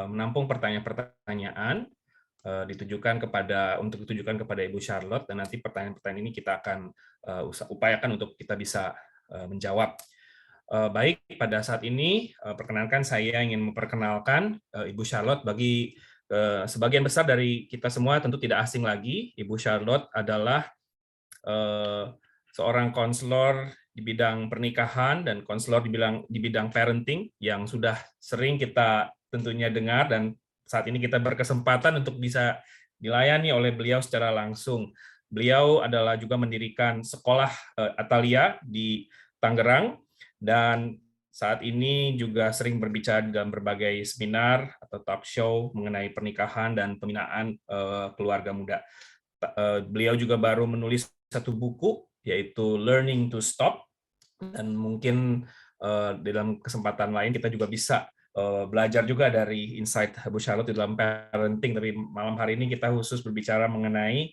menampung pertanyaan-pertanyaan untuk ditujukan kepada Ibu Charlotte, dan nanti pertanyaan-pertanyaan ini kita akan upayakan untuk kita bisa menjawab. Baik, pada saat ini perkenankan saya ingin memperkenalkan Ibu Charlotte. Bagi sebagian besar dari kita semua tentu tidak asing lagi, Ibu Charlotte adalah seorang konselor di bidang pernikahan dan konselor di bidang parenting yang sudah sering kita tentunya dengar, dan saat ini kita berkesempatan untuk bisa dilayani oleh beliau secara langsung. Beliau adalah juga mendirikan sekolah Atalia di Tangerang, dan saat ini juga sering berbicara dalam berbagai seminar atau talk show mengenai pernikahan dan pembinaan keluarga muda. Beliau juga baru menulis satu buku, yaitu Learning to Stop, dan mungkin dalam kesempatan lain kita juga bisa belajar juga dari insight Bu Charlotte di dalam parenting. Tapi malam hari ini kita khusus berbicara mengenai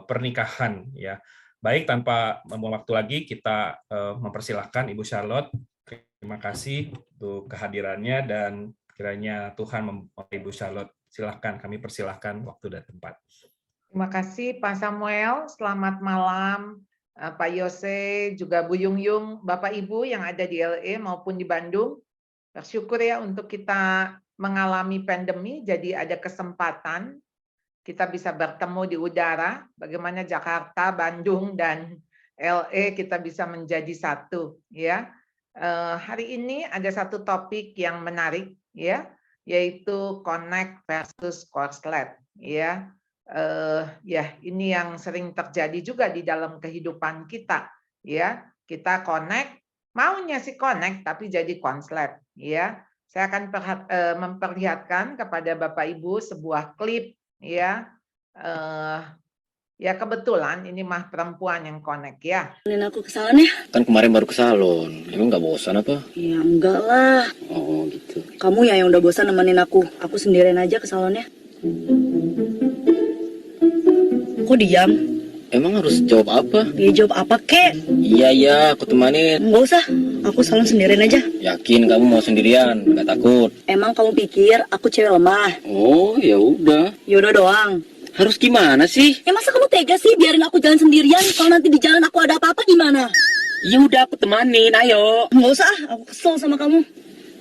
pernikahan, ya. Baik, tanpa membuang waktu lagi, kita mempersilahkan Ibu Charlotte. Terima kasih untuk kehadirannya, dan kiranya Tuhan memberkati Ibu Charlotte. Silahkan, kami persilahkan waktu dan tempat. Terima kasih Pak Samuel, selamat malam Pak Yose, juga Bu Yung Yung, Bapak Ibu yang ada di LA maupun di Bandung. Bersyukur ya untuk kita mengalami pandemi, jadi ada kesempatan kita bisa bertemu di udara, bagaimana Jakarta, Bandung, dan LA kita bisa menjadi satu. Ya, hari ini ada satu topik yang menarik, ya, yaitu connect versus korslet. Ya, ini yang sering terjadi juga di dalam kehidupan kita. Ya, kita connect, maunya sih connect, tapi jadi konslet. Ya, saya akan memperlihatkan kepada Bapak Ibu sebuah klip. Ya, ya kebetulan ini mah perempuan yang connect ya. Nemenin aku ke salon ya? Kan kemarin baru ke salon, emang nggak bosan apa? Ya enggak lah. Oh gitu. Kamu ya yang udah bosan nemenin aku sendirian aja ke salonnya. Kok diam? Emang harus jawab apa? Ya jawab apa kek? Iya, aku temanin. Nggak usah, aku salon sendirian aja. Yakin kamu mau sendirian, nggak takut? Emang kamu pikir aku cewek lemah? Oh, ya udah. Yaudah doang. Harus gimana sih? Ya masa kamu tega sih biarin aku jalan sendirian? Kalau nanti di jalan aku ada apa-apa gimana? Ya udah aku temanin, ayo. Nggak usah, aku kesel sama kamu.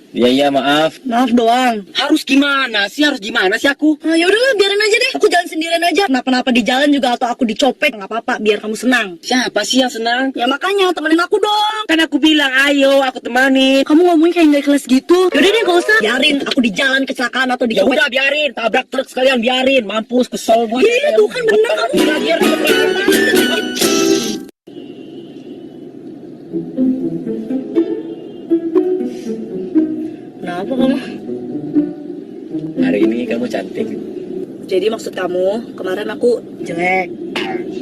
Iya, maaf. Maaf doang. Harus gimana sih aku? Nah, ya udahlah, biarin aja deh. Aku jalan sendirian aja. Kenapa-napa di jalan juga atau aku dicopet nggak apa-apa, biar kamu senang. Siapa sih yang senang? Ya makanya temenin aku dong. Kan aku bilang ayo, aku temanin. Kamu ngomongnya kayak nggak ikhlas gitu. Yaudah deh, nggak usah. Biarin aku di jalan kecelakaan atau Ya dicopet. udah biarin, tabrak truk sekalian biarin. Mampus kesel gue. Iya tuh kan bener kamu. Kenapa kamu? Hari ini kamu cantik. Jadi maksud kamu kemarin aku jelek?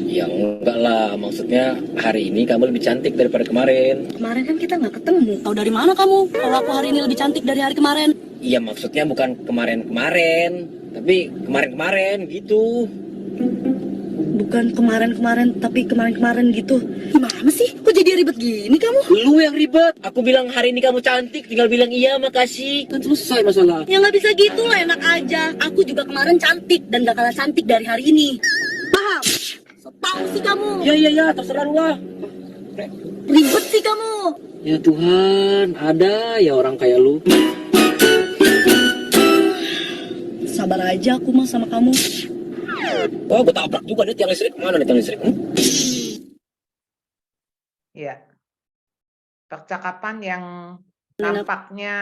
Ya enggak lah, maksudnya hari ini kamu lebih cantik daripada kemarin. Kemarin kan kita nggak ketemu. Tahu dari mana kamu? Kalau aku hari ini lebih cantik dari hari kemarin? Iya maksudnya bukan kemarin-kemarin, tapi kemarin-kemarin gitu. Bukan kemarin-kemarin, tapi kemarin-kemarin gitu. Gimana sih? Kok jadi ribet gini kamu? Lu yang ribet. Aku bilang hari ini kamu cantik, tinggal bilang iya makasih. Kan selesai masalah. Ya nggak bisa gitu lah, enak aja. Aku juga kemarin cantik dan gak kalah cantik dari hari ini. Paham? So tau sih kamu. Ya, terserah lu lah. Ribet sih kamu. Ya Tuhan, ada ya orang kayak lu. Sabar aja aku mah sama kamu. Oh, gue tabrak juga nih tiang listrik. Mana nih tiang listrik? Ya, percakapan yang nampaknya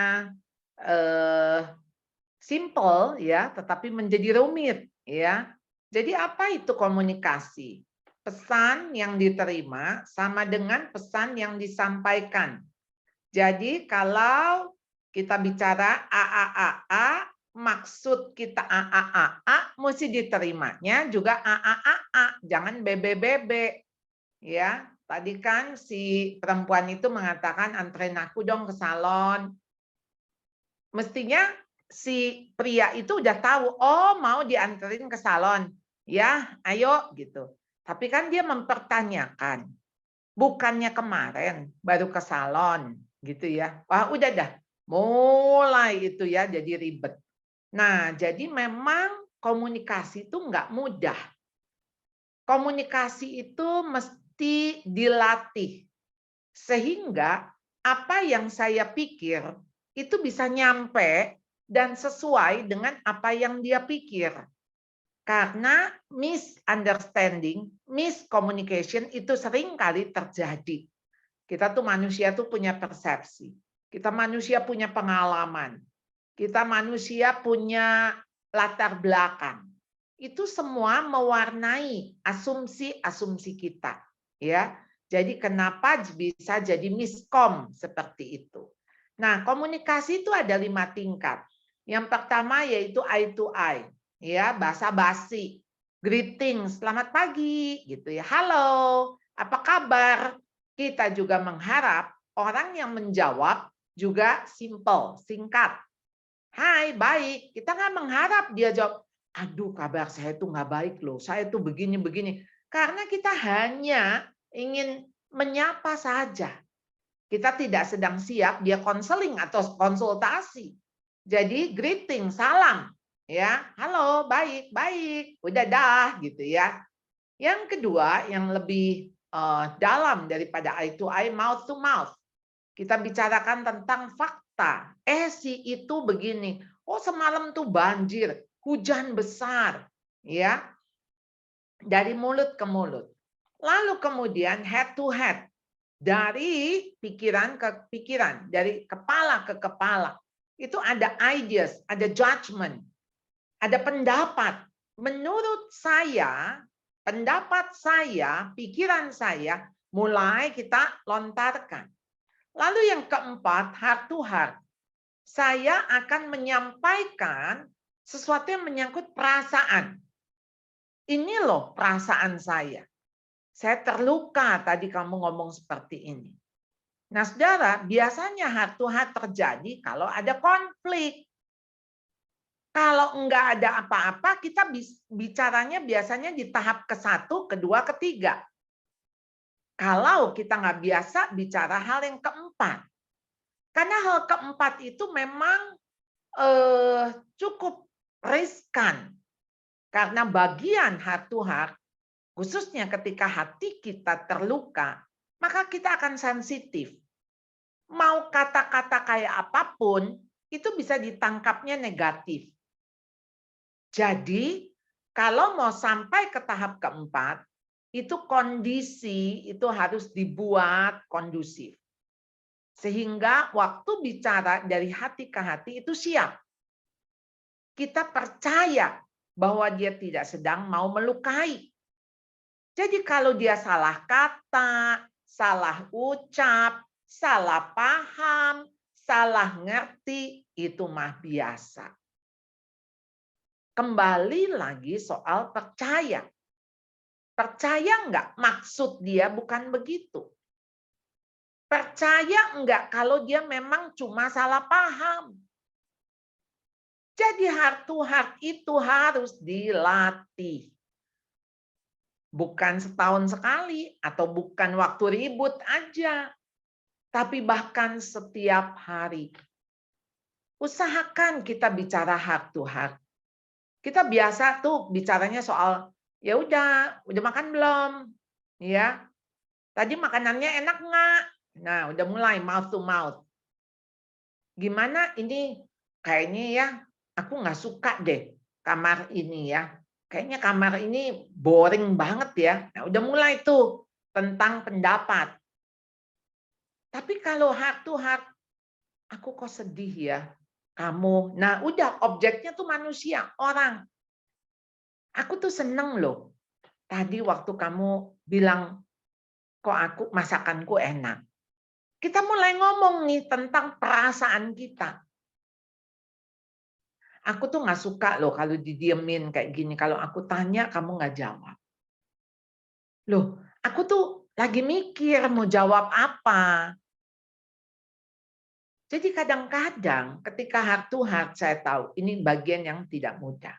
simple ya, tetapi menjadi rumit ya. Jadi apa itu komunikasi? Pesan yang diterima sama dengan pesan yang disampaikan. Jadi kalau kita bicara A, maksud kita A, mesti diterimanya juga A, jangan BB. Ya, tadi kan si perempuan itu mengatakan anterin aku dong ke salon. Mestinya si pria itu udah tahu, oh mau dianterin ke salon. Ya, ayo gitu. Tapi kan dia mempertanyakan. Bukannya kemarin baru ke salon gitu ya. Wah, udah dah. Mulai itu ya jadi ribet. Nah, jadi memang komunikasi itu nggak mudah. Komunikasi itu mesti dilatih. Sehingga apa yang saya pikir itu bisa nyampe dan sesuai dengan apa yang dia pikir. Karena misunderstanding, miscommunication itu sering kali terjadi. Kita tuh manusia tuh punya persepsi. Kita manusia punya pengalaman. Kita manusia punya latar belakang. Itu semua mewarnai asumsi-asumsi kita, ya. Jadi kenapa bisa jadi miskom seperti itu. Nah, komunikasi itu ada 5 tingkat. Yang pertama yaitu eye to eye, ya, basa-basi. Greetings, selamat pagi gitu ya. Halo, apa kabar? Kita juga mengharap orang yang menjawab juga simple, singkat. Hai, baik. Kita nggak mengharap dia jawab, aduh kabar saya itu nggak baik loh, saya itu begini-begini. Karena kita hanya ingin menyapa saja. Kita tidak sedang siap dia konseling atau konsultasi. Jadi greeting, salam. Ya, halo, baik, baik. Udah dah gitu ya. Yang kedua, yang lebih dalam daripada eye to eye, mouth to mouth. Kita bicarakan tentang fakta. Si itu begini. Oh, semalam tuh banjir, hujan besar, ya. Dari mulut ke mulut. Lalu kemudian head to head. Dari pikiran ke pikiran, dari kepala ke kepala. Itu ada ideas, ada judgment, ada pendapat. Menurut saya, pendapat saya, pikiran saya mulai kita lontarkan. Lalu yang keempat, heart to heart. Saya akan menyampaikan sesuatu yang menyangkut perasaan. Ini loh perasaan saya. Saya terluka tadi kamu ngomong seperti ini. Nah, saudara, biasanya heart to heart terjadi kalau ada konflik. Kalau enggak ada apa-apa, kita bicaranya biasanya di tahap ke-1, kedua, ketiga. Kalau kita nggak biasa bicara hal yang keempat. Karena hal keempat itu memang cukup riskan. Karena bagian heart to heart, khususnya ketika hati kita terluka, maka kita akan sensitif. Mau kata-kata kayak apapun, itu bisa ditangkapnya negatif. Jadi, kalau mau sampai ke tahap keempat, itu kondisi itu harus dibuat kondusif. Sehingga waktu bicara dari hati ke hati itu siap. Kita percaya bahwa dia tidak sedang mau melukai. Jadi kalau dia salah kata, salah ucap, salah paham, salah ngerti, itu mah biasa. Kembali lagi soal percaya. Percaya enggak? Maksud dia bukan begitu. Percaya enggak kalau dia memang cuma salah paham? Jadi heart to heart itu harus dilatih. Bukan setahun sekali atau bukan waktu ribut aja. Tapi bahkan setiap hari. Usahakan kita bicara heart to heart. Kita biasa tuh bicaranya soal, ya udah makan belum? Ya. Tadi makanannya enak nggak? Nah, udah mulai mouth to mouth. Gimana ini? Kayaknya ya, aku nggak suka deh kamar ini ya. Kayaknya kamar ini boring banget ya. Nah, udah mulai tuh tentang pendapat. Tapi kalau heart to heart, aku kok sedih ya, kamu. Nah, udah objeknya tuh manusia, orang. Aku tuh seneng loh. Tadi waktu kamu bilang, kok masakanku enak. Kita mulai ngomong nih tentang perasaan kita. Aku tuh nggak suka loh kalau didiemin kayak gini. Kalau aku tanya, kamu nggak jawab. Loh, aku tuh lagi mikir mau jawab apa. Jadi kadang-kadang ketika heart to heart saya tahu ini bagian yang tidak mudah.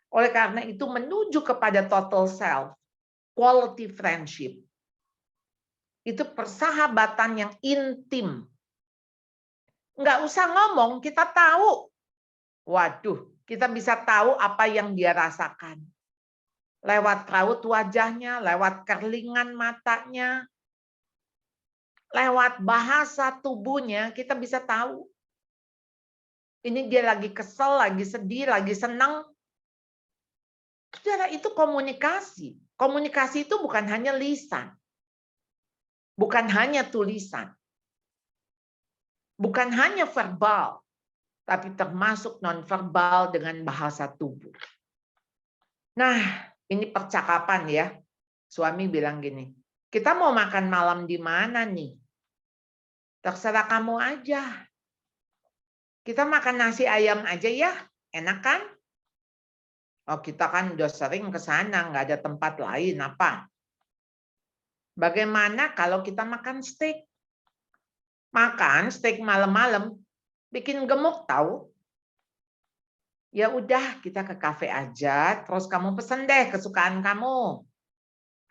Oleh karena itu menuju kepada total self, quality friendship. Itu persahabatan yang intim. Nggak usah ngomong, kita tahu. Waduh, Kita bisa tahu apa yang dia rasakan. Lewat raut wajahnya, lewat kerlingan matanya, lewat bahasa tubuhnya, kita bisa tahu. Ini dia lagi kesel, lagi sedih, lagi senang. Saudara, itu komunikasi. Komunikasi itu bukan hanya lisan. Bukan hanya tulisan. Bukan hanya verbal. Tapi termasuk non-verbal dengan bahasa tubuh. Nah, ini percakapan ya. Suami bilang gini, kita mau makan malam di mana nih? Terserah kamu aja. Kita makan nasi ayam aja ya, enak kan? Oh, kita kan udah sering ke sana, nggak ada tempat lain apa? Bagaimana kalau kita makan steak? Makan steak malam-malam bikin gemuk tahu? Ya udah, kita ke kafe aja, terus kamu pesen deh kesukaan kamu.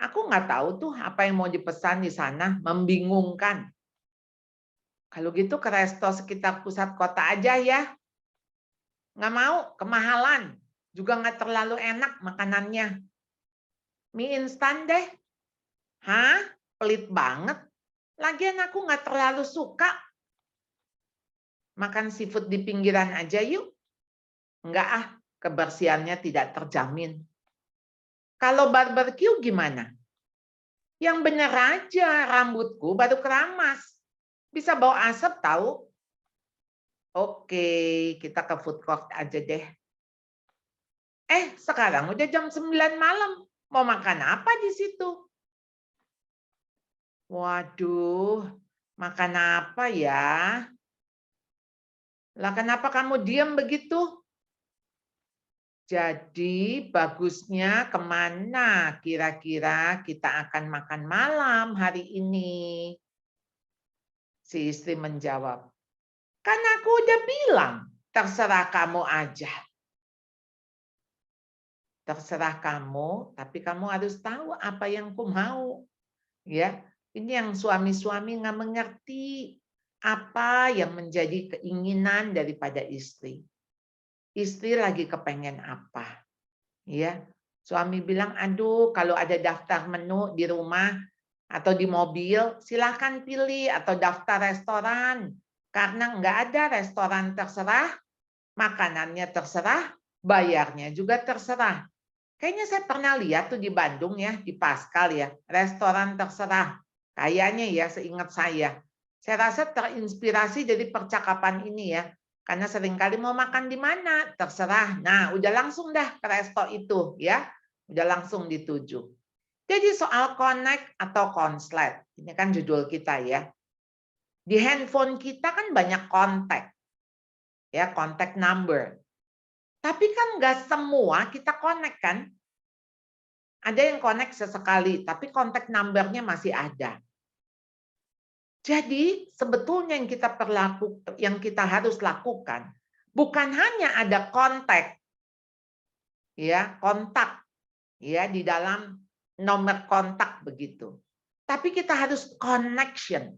Aku nggak tahu tuh apa yang mau dipesan di sana, membingungkan. Kalau gitu ke resto sekitar pusat kota aja ya. Nggak mau, kemahalan. Juga nggak terlalu enak makanannya. Mie instan deh. Hah? Pelit banget. Lagian aku nggak terlalu suka. Makan seafood di pinggiran aja yuk. Enggak ah, kebersihannya tidak terjamin. Kalau barbeque gimana? Yang bener aja, rambutku baru keramas. Bisa bau asap tahu? Oke, kita ke food court aja deh. Sekarang udah jam 9 malam. Mau makan apa di situ? Waduh, makan apa ya? Lah kenapa kamu diam begitu? Jadi bagusnya kemana kira-kira kita akan makan malam hari ini? Si istri menjawab, kan aku udah bilang, terserah kamu aja. Terserah kamu, tapi kamu harus tahu apa yang ku mau. Ya, ini yang suami-suami nggak mengerti apa yang menjadi keinginan daripada istri. Istri lagi kepengen apa? Ya, suami bilang, aduh, kalau ada daftar menu di rumah atau di mobil, silahkan pilih atau daftar restoran. Karena nggak ada restoran terserah, makanannya terserah, bayarnya juga terserah. Kayaknya saya pernah lihat tuh di Bandung ya, di Pascal ya, restoran terserah. Kayaknya ya, seingat saya. Saya rasa terinspirasi dari percakapan ini ya. Karena seringkali mau makan di mana, terserah. Nah, udah langsung dah ke resto itu ya. Udah langsung dituju. Jadi soal connect atau konslet, ini kan judul kita ya. Di handphone kita kan banyak kontak. Ya, kontak number. Tapi kan nggak semua kita connect kan. Ada yang connect sesekali, tapi kontak number-nya masih ada. Jadi sebetulnya yang kita harus lakukan bukan hanya ada kontak ya di dalam nomor kontak begitu. Tapi kita harus connection.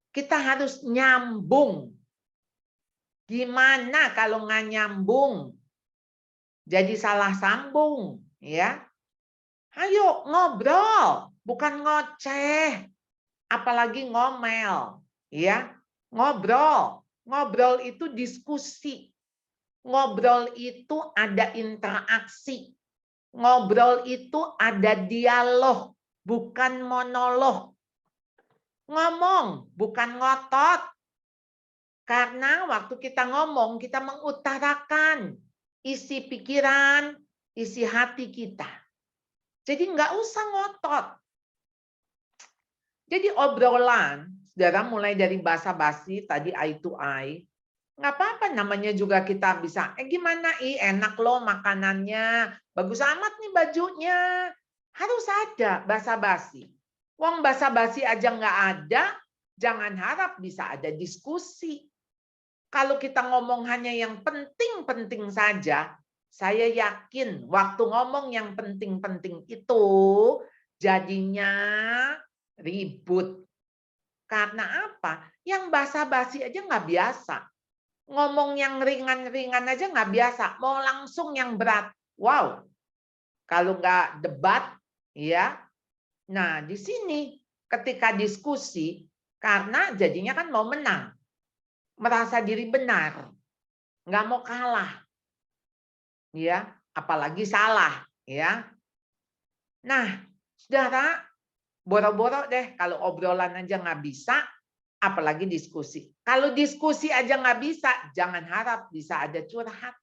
Kita harus nyambung. Gimana kalau nggak nyambung? Jadi salah sambung, ya. Ayo ngobrol, bukan ngoceh. Apalagi ngomel, ya. Ngobrol. Ngobrol itu diskusi. Ngobrol itu ada interaksi. Ngobrol itu ada dialog, bukan monolog. Ngomong, bukan ngotot. Karena waktu kita ngomong, kita mengutarakan isi pikiran, isi hati kita. Jadi nggak usah ngotot. Jadi obrolan, saudara, mulai dari basa-basi, tadi eye to eye, nggak apa-apa, namanya juga kita bisa, gimana, enak loh makanannya, bagus amat nih bajunya. Harus ada basa-basi. Wong basa-basi aja nggak ada, jangan harap bisa ada diskusi. Kalau kita ngomong hanya yang penting-penting saja, saya yakin waktu ngomong yang penting-penting itu jadinya ribut. Karena apa? Yang basa-basi aja nggak biasa. ngomong yang ringan-ringan aja nggak biasa, mau langsung yang berat. Wow, kalau nggak debat, ya. Nah, di sini ketika diskusi, karena jadinya kan mau menang, merasa diri benar, nggak mau kalah, ya, apalagi salah, ya. Nah, saudara, boro-boro deh kalau obrolan aja nggak bisa, apalagi diskusi. Kalau diskusi aja nggak bisa, jangan harap bisa ada curhat.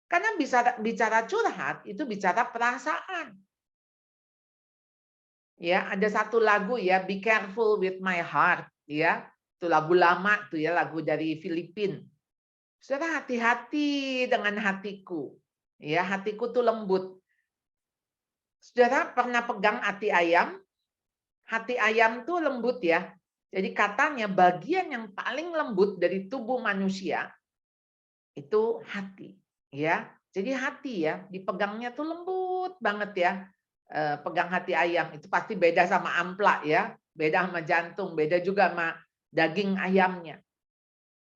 Karena bisa bicara curhat itu bicara perasaan. Ya, ada satu lagu ya, Be Careful with My Heart, ya. Itu lagu lama tuh ya, lagu dari Filipina. Saudara, hati-hati dengan hatiku. Ya, hatiku tuh lembut. Saudara pernah pegang hati ayam? Hati ayam tuh lembut ya. Jadi katanya bagian yang paling lembut dari tubuh manusia itu hati, ya. Jadi hati ya, dipegangnya tuh lembut banget ya. Pegang hati ayam itu pasti beda sama amplak ya, beda sama jantung, beda juga sama daging ayamnya.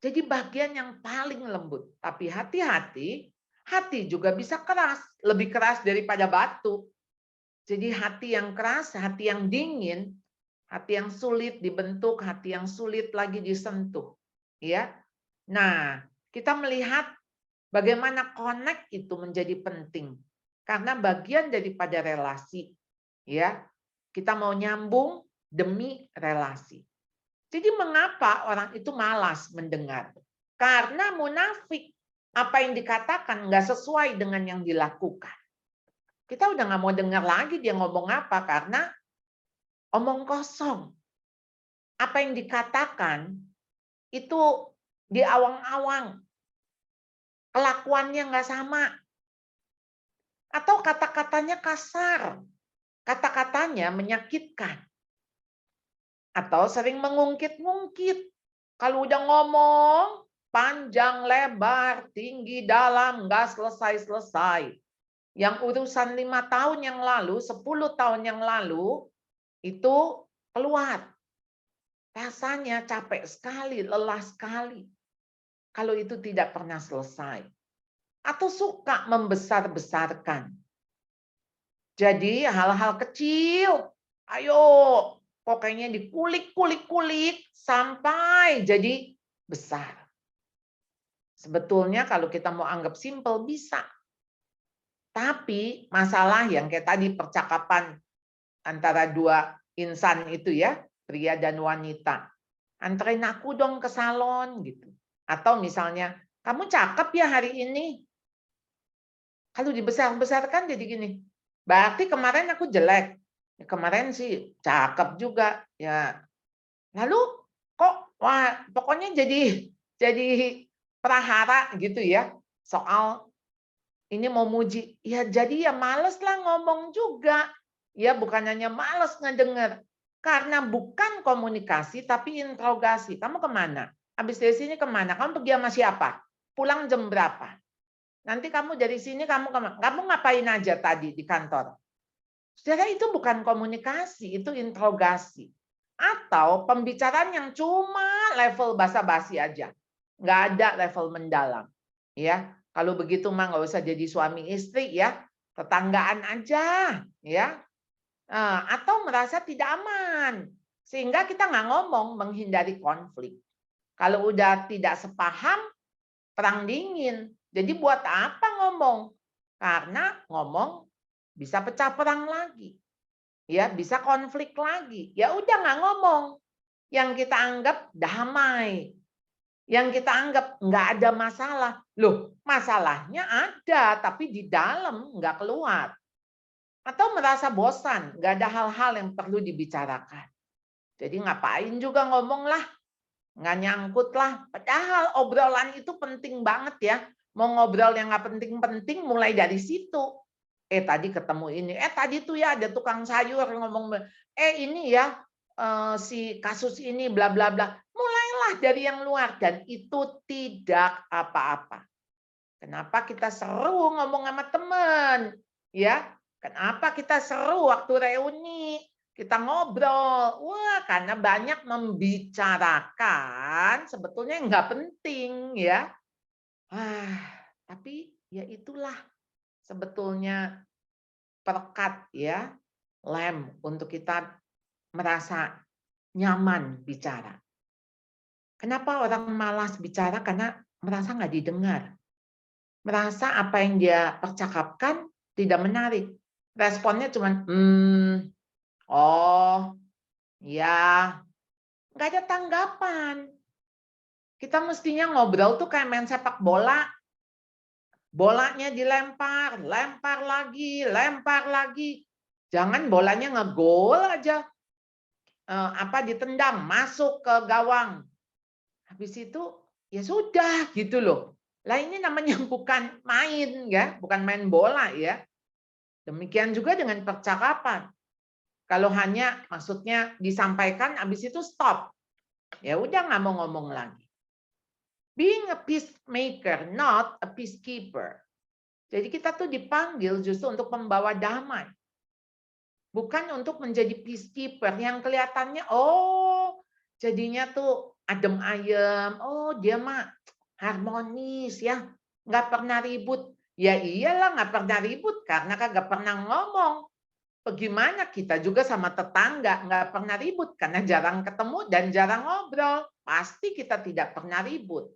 Jadi bagian yang paling lembut. Tapi hati-hati, hati juga bisa keras, lebih keras daripada batu. Jadi hati yang keras, hati yang dingin, hati yang sulit dibentuk, hati yang sulit lagi disentuh. Ya. Nah, kita melihat bagaimana connect itu menjadi penting. Karena bagian daripada relasi. Ya. Kita mau nyambung demi relasi. Jadi mengapa orang itu malas mendengar? Karena munafik. Apa yang dikatakan nggak sesuai dengan yang dilakukan. Kita udah nggak mau dengar lagi dia ngomong apa, karena omong kosong. Apa yang dikatakan itu di awang-awang. Kelakuannya nggak sama. Atau kata-katanya kasar. Kata-katanya menyakitkan. Atau sering mengungkit-ungkit. Kalau udah ngomong, panjang, lebar, tinggi, dalam, nggak selesai-selesai. Yang urusan 5 tahun yang lalu, 10 tahun yang lalu, itu keluar. Rasanya capek sekali, lelah sekali. Kalau itu tidak pernah selesai. Atau suka membesar-besarkan. Jadi hal-hal kecil, ayo pokoknya dikulik-kulik-kulik sampai jadi besar. Sebetulnya kalau kita mau anggap simpel bisa. Tapi masalah yang kayak tadi percakapan antara dua insan itu ya, pria dan wanita. Anterin aku dong ke salon gitu. Atau misalnya, kamu cakep ya hari ini. Kalau dibesar-besarkan jadi gini. Berarti kemarin aku jelek. Ya, kemarin sih cakep juga ya. Lalu kok wah pokoknya jadi prahara gitu ya. Soal ini mau muji. Ya jadi ya males lah ngomong juga. Ya bukan hanya males ngedenger. Karena bukan komunikasi tapi interogasi. Kamu kemana? Habis dari sini kemana? Kamu pergi sama siapa? Pulang jam berapa? Nanti kamu dari sini kamu kemana? Kamu ngapain aja tadi di kantor? Saudara, itu bukan komunikasi, itu interogasi. Atau pembicaraan yang cuma level basa-basi aja. Nggak ada level mendalam. Ya, kalau begitu mah nggak usah jadi suami istri ya. Tetanggaan aja. Ya. Atau merasa tidak aman. Sehingga kita nggak ngomong menghindari konflik. Kalau udah tidak sepaham, perang dingin. Jadi buat apa ngomong? Karena ngomong bisa pecah perang lagi. Ya, bisa konflik lagi. Ya udah nggak ngomong. Yang kita anggap damai. Yang kita anggap nggak ada masalah. Loh, masalahnya ada, tapi di dalam nggak keluar. Atau merasa bosan, nggak ada hal-hal yang perlu dibicarakan. Jadi ngapain juga ngomong lah. Nggak nyangkut lah. Padahal obrolan itu penting banget ya. Mau ngobrol yang nggak penting-penting mulai dari situ. Tadi ketemu ini. Tadi tuh ya ada tukang sayur ngomong. Ini ya si kasus ini bla bla bla. Mulailah dari yang luar. Dan itu tidak apa-apa. Kenapa kita seru ngomong sama teman? Ya, kenapa kita seru waktu reuni? kita ngobrol. Wah, karena banyak membicarakan sebetulnya nggak penting ya. Tapi ya itulah sebetulnya perekat ya, lem untuk kita merasa nyaman bicara. Kenapa orang malas bicara? Karena merasa nggak didengar. Merasa apa yang dia percakapkan tidak menarik. Responnya cuma, oh, ya, nggak ada tanggapan. Kita mestinya ngobrol tuh kayak main sepak bola. Bolanya dilempar, lempar lagi. Jangan bolanya ngegol aja. Ditendang, masuk ke gawang. Habis itu ya sudah gitu loh. Lah ini namanya bukan main ya, bukan main bola ya. Demikian juga dengan percakapan. Kalau hanya maksudnya disampaikan habis itu stop. Ya udah nggak mau ngomong lagi. Being a peacemaker, not a peacekeeper. Jadi kita tuh dipanggil justru untuk membawa damai. Bukan untuk menjadi peacekeeper yang kelihatannya jadinya tuh adem ayem. Oh, dia mah harmonis ya. Nggak pernah ribut. Ya iyalah nggak pernah ribut karena kagak pernah ngomong. Bagaimana kita juga sama tetangga nggak pernah ribut karena jarang ketemu dan jarang ngobrol. Pasti kita tidak pernah ribut.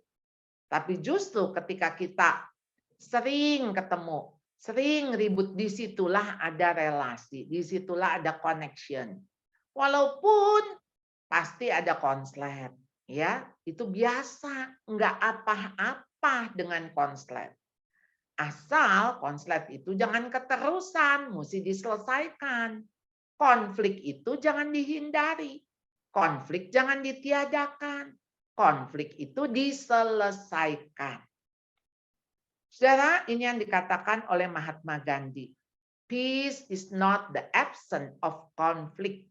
Tapi justru ketika kita sering ketemu, sering ribut, disitulah ada relasi, disitulah ada connection. Walaupun pasti ada konslet, ya itu biasa, nggak apa-apa dengan konslet. Asal konslet itu jangan keterusan, mesti diselesaikan. Konflik itu jangan dihindari, konflik jangan ditiadakan, konflik itu diselesaikan. Saudara, ini yang dikatakan oleh Mahatma Gandhi. Peace is not the absence of conflict,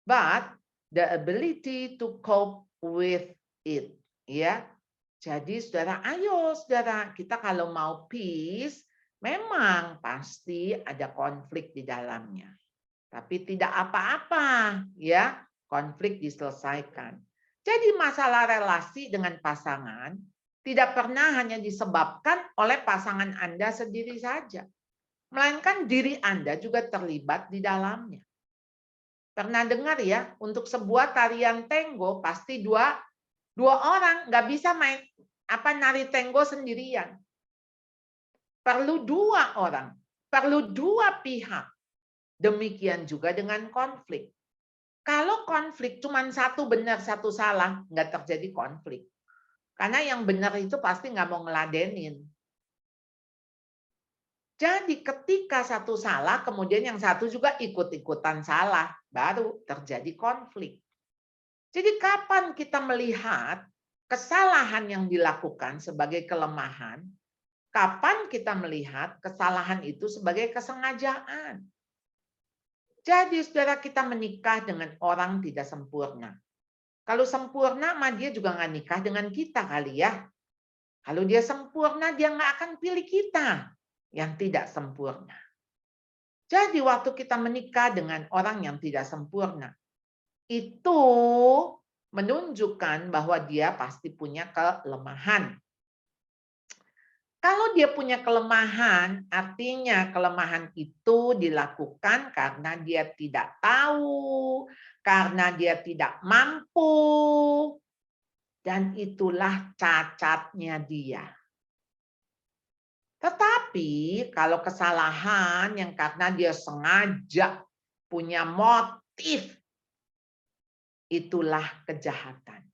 but the ability to cope with it. Ya, jadi saudara, ayo saudara, kita kalau mau peace, memang pasti ada konflik di dalamnya. Tapi tidak apa-apa, ya, konflik diselesaikan. Jadi masalah relasi dengan pasangan tidak pernah hanya disebabkan oleh pasangan Anda sendiri saja. Melainkan diri Anda juga terlibat di dalamnya. Pernah dengar ya, untuk sebuah tarian tango pasti dua orang, nggak bisa main nari tango sendirian. Perlu dua orang, perlu dua pihak. Demikian juga dengan konflik. Kalau konflik cuma satu benar, satu salah, nggak terjadi konflik. Karena yang benar itu pasti nggak mau ngeladenin. Jadi ketika satu salah, kemudian yang satu juga ikut-ikutan salah, baru terjadi konflik. Jadi kapan kita melihat kesalahan yang dilakukan sebagai kelemahan, kapan kita melihat kesalahan itu sebagai kesengajaan. Jadi saudara, kita menikah dengan orang tidak sempurna. Kalau sempurna, mah dia juga nggak nikah dengan kita kali ya. Kalau dia sempurna, dia nggak akan pilih kita yang tidak sempurna. Jadi waktu kita menikah dengan orang yang tidak sempurna, itu menunjukkan bahwa dia pasti punya kelemahan. Kalau dia punya kelemahan, artinya kelemahan itu dilakukan karena dia tidak tahu, karena dia tidak mampu, dan itulah cacatnya dia. Tetapi kalau kesalahan yang karena dia sengaja punya motif, itulah kejahatan.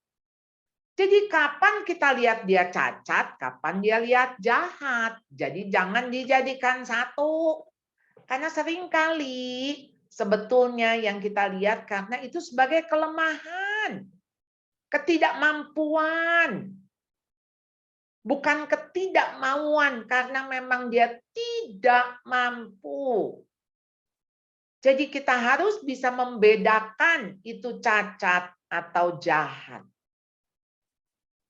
Jadi kapan kita lihat dia cacat, kapan dia lihat jahat. Jadi jangan dijadikan satu. Karena seringkali sebetulnya yang kita lihat karena itu sebagai kelemahan. Ketidakmampuan. Bukan ketidakmauan karena memang dia tidak mampu. Jadi kita harus bisa membedakan itu cacat atau jahat.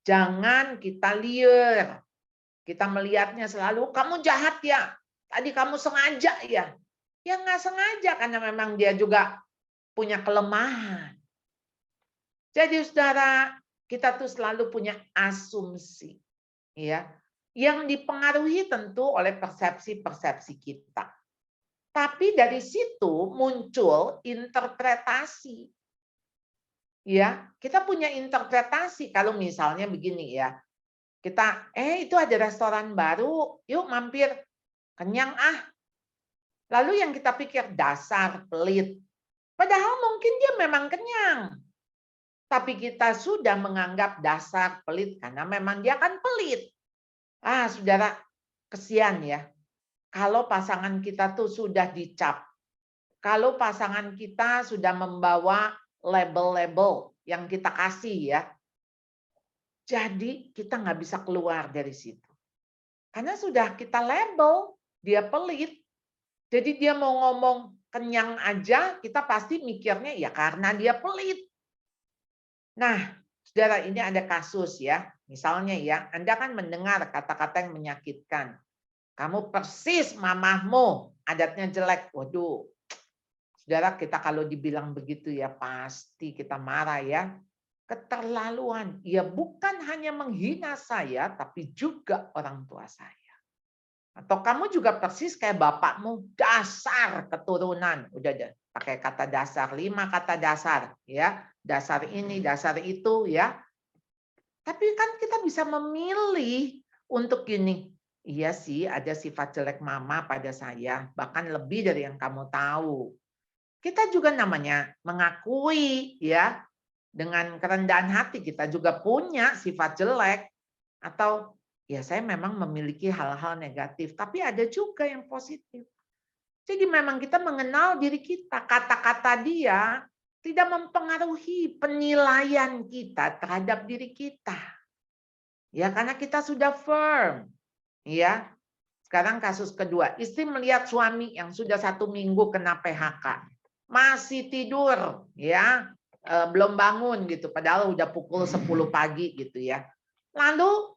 Jangan kita liar. Kita melihatnya selalu, kamu jahat ya. Tadi kamu sengaja ya. Ya nggak sengaja karena memang dia juga punya kelemahan. Jadi saudara, kita tuh selalu punya asumsi, ya, yang dipengaruhi tentu oleh persepsi-persepsi kita. Tapi dari situ muncul interpretasi. Ya, kita punya interpretasi kalau misalnya begini ya. Kita itu ada restoran baru, yuk mampir. Kenyang ah. Lalu yang kita pikir dasar pelit. Padahal mungkin dia memang kenyang. Tapi kita sudah menganggap dasar pelit karena memang dia kan pelit. Saudara, kesian ya. Kalau pasangan kita tuh sudah dicap. Kalau pasangan kita sudah membawa label-label yang kita kasih ya. Jadi kita nggak bisa keluar dari situ. Karena sudah kita label, dia pelit. Jadi dia mau ngomong kenyang aja, kita pasti mikirnya ya karena dia pelit. Nah, saudara, ini ada kasus ya. Misalnya ya, Anda kan mendengar kata-kata yang menyakitkan. Kamu persis mamahmu, adatnya jelek. Waduh, saudara, kita kalau dibilang begitu ya pasti kita marah ya. Keterlaluan. Ya bukan hanya menghina saya, tapi juga orang tua saya. Atau kamu juga persis kayak bapakmu, dasar keturunan. Udah deh, pakai kata dasar, 5 kata dasar. Ya, dasar ini, dasar itu ya. Tapi kan kita bisa memilih untuk gini. Iya sih, ada sifat jelek mama pada saya, bahkan lebih dari yang kamu tahu. Kita juga namanya mengakui ya, dengan kerendahan hati kita juga punya sifat jelek. Atau ya saya memang memiliki hal-hal negatif, tapi ada juga yang positif. Jadi memang kita mengenal diri kita, kata-kata dia tidak mempengaruhi penilaian kita terhadap diri kita. Ya, karena kita sudah firm. Ya. Sekarang kasus kedua, istri melihat suami yang sudah 1 minggu kena PHK. Masih tidur, ya. Belum bangun gitu, padahal udah pukul 10 pagi gitu ya. Lalu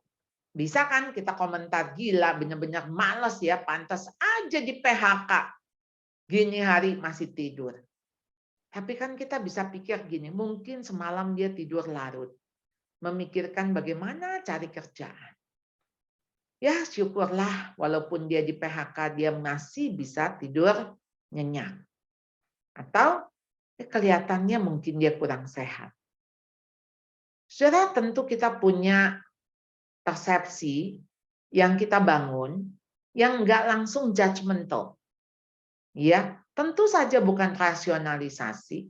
bisa kan kita komentar, gila benar-benar males ya, pantas aja di PHK. Gini hari masih tidur. Tapi kan kita bisa pikir gini, mungkin semalam dia tidur larut. Memikirkan bagaimana cari kerjaan. Ya syukurlah walaupun dia di PHK dia masih bisa tidur nyenyak. Atau kelihatannya mungkin dia kurang sehat. Saudara, tentu kita punya persepsi yang kita bangun yang enggak langsung judgmental. Ya, tentu saja bukan rasionalisasi,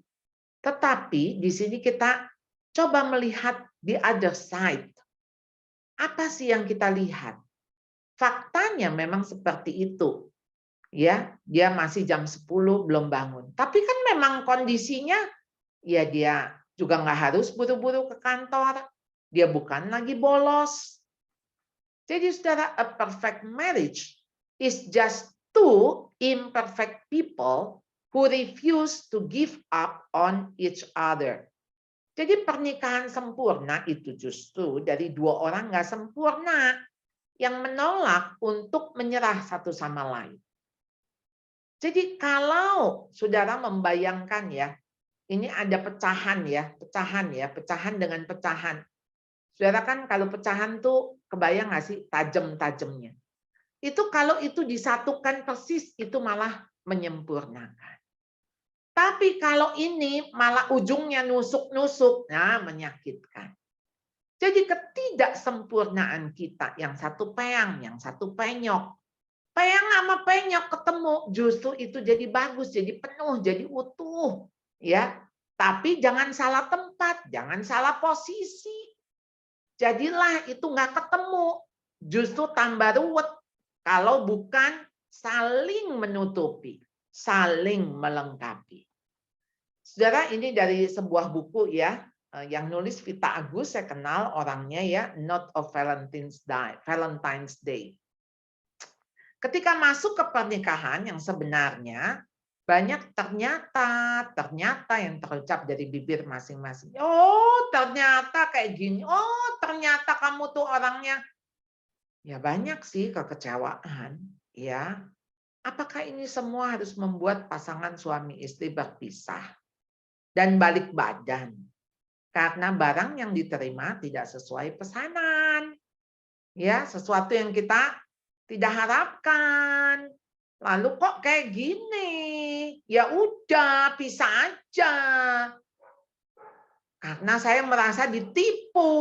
tetapi di sini kita coba melihat the other side. Apa sih yang kita lihat? Faktanya memang seperti itu. Ya, dia masih jam 10 belum bangun. Tapi kan memang kondisinya ya dia juga nggak harus buru-buru ke kantor. Dia bukan lagi bolos. Jadi saudara, a perfect marriage is just 2 imperfect people who refuse to give up on each other. Jadi pernikahan sempurna itu justru dari 2 orang nggak sempurna yang menolak untuk menyerah satu sama lain. Jadi kalau saudara membayangkan ya, ini ada pecahan dengan pecahan. Saudara kan kalau pecahan tuh kebayang nggak sih tajam-tajamnya. Itu kalau itu disatukan persis itu malah menyempurnakan. Tapi kalau ini malah ujungnya nusuk-nusuk, nah menyakitkan. Jadi ketidaksempurnaan kita, yang satu peyang, yang satu penyok. Peyang sama penyok ketemu, justru itu jadi bagus, jadi penuh, jadi utuh. Ya, tapi jangan salah tempat, jangan salah posisi. Jadilah itu nggak ketemu, justru tambah ruwet. Kalau bukan saling menutupi, saling melengkapi. Saudara, ini dari sebuah buku ya, yang nulis Vita Agus, saya kenal orangnya ya, Note of Valentine's Day. Ketika masuk ke pernikahan yang sebenarnya, banyak ternyata yang terucap dari bibir masing-masing. Oh, ternyata kayak gini. Oh, ternyata kamu tuh orangnya. Ya banyak sih kekecewaan. Ya, apakah ini semua harus membuat pasangan suami istri berpisah? dan balik badan. Karena barang yang diterima tidak sesuai pesanan. Ya, sesuatu yang kita tidak harapkan. Lalu kok kayak gini? Ya udah, pisah aja. Karena saya merasa ditipu.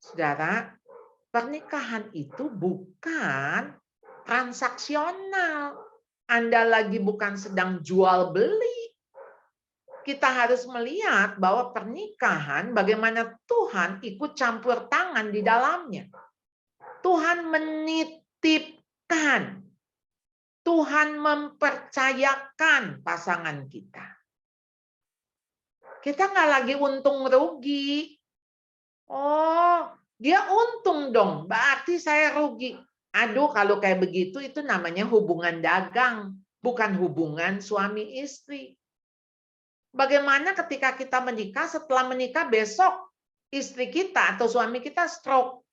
Saudara, pernikahan itu bukan transaksional. Anda lagi bukan sedang jual beli. Kita harus melihat bahwa pernikahan bagaimana Tuhan ikut campur tangan di dalamnya. Tuhan menitipkan. Tuhan mempercayakan pasangan kita. Kita nggak lagi untung rugi. Oh, dia untung dong, berarti saya rugi. Aduh, kalau kayak begitu itu namanya hubungan dagang, bukan hubungan suami istri. Bagaimana ketika kita menikah, setelah menikah besok istri kita atau suami kita stroke.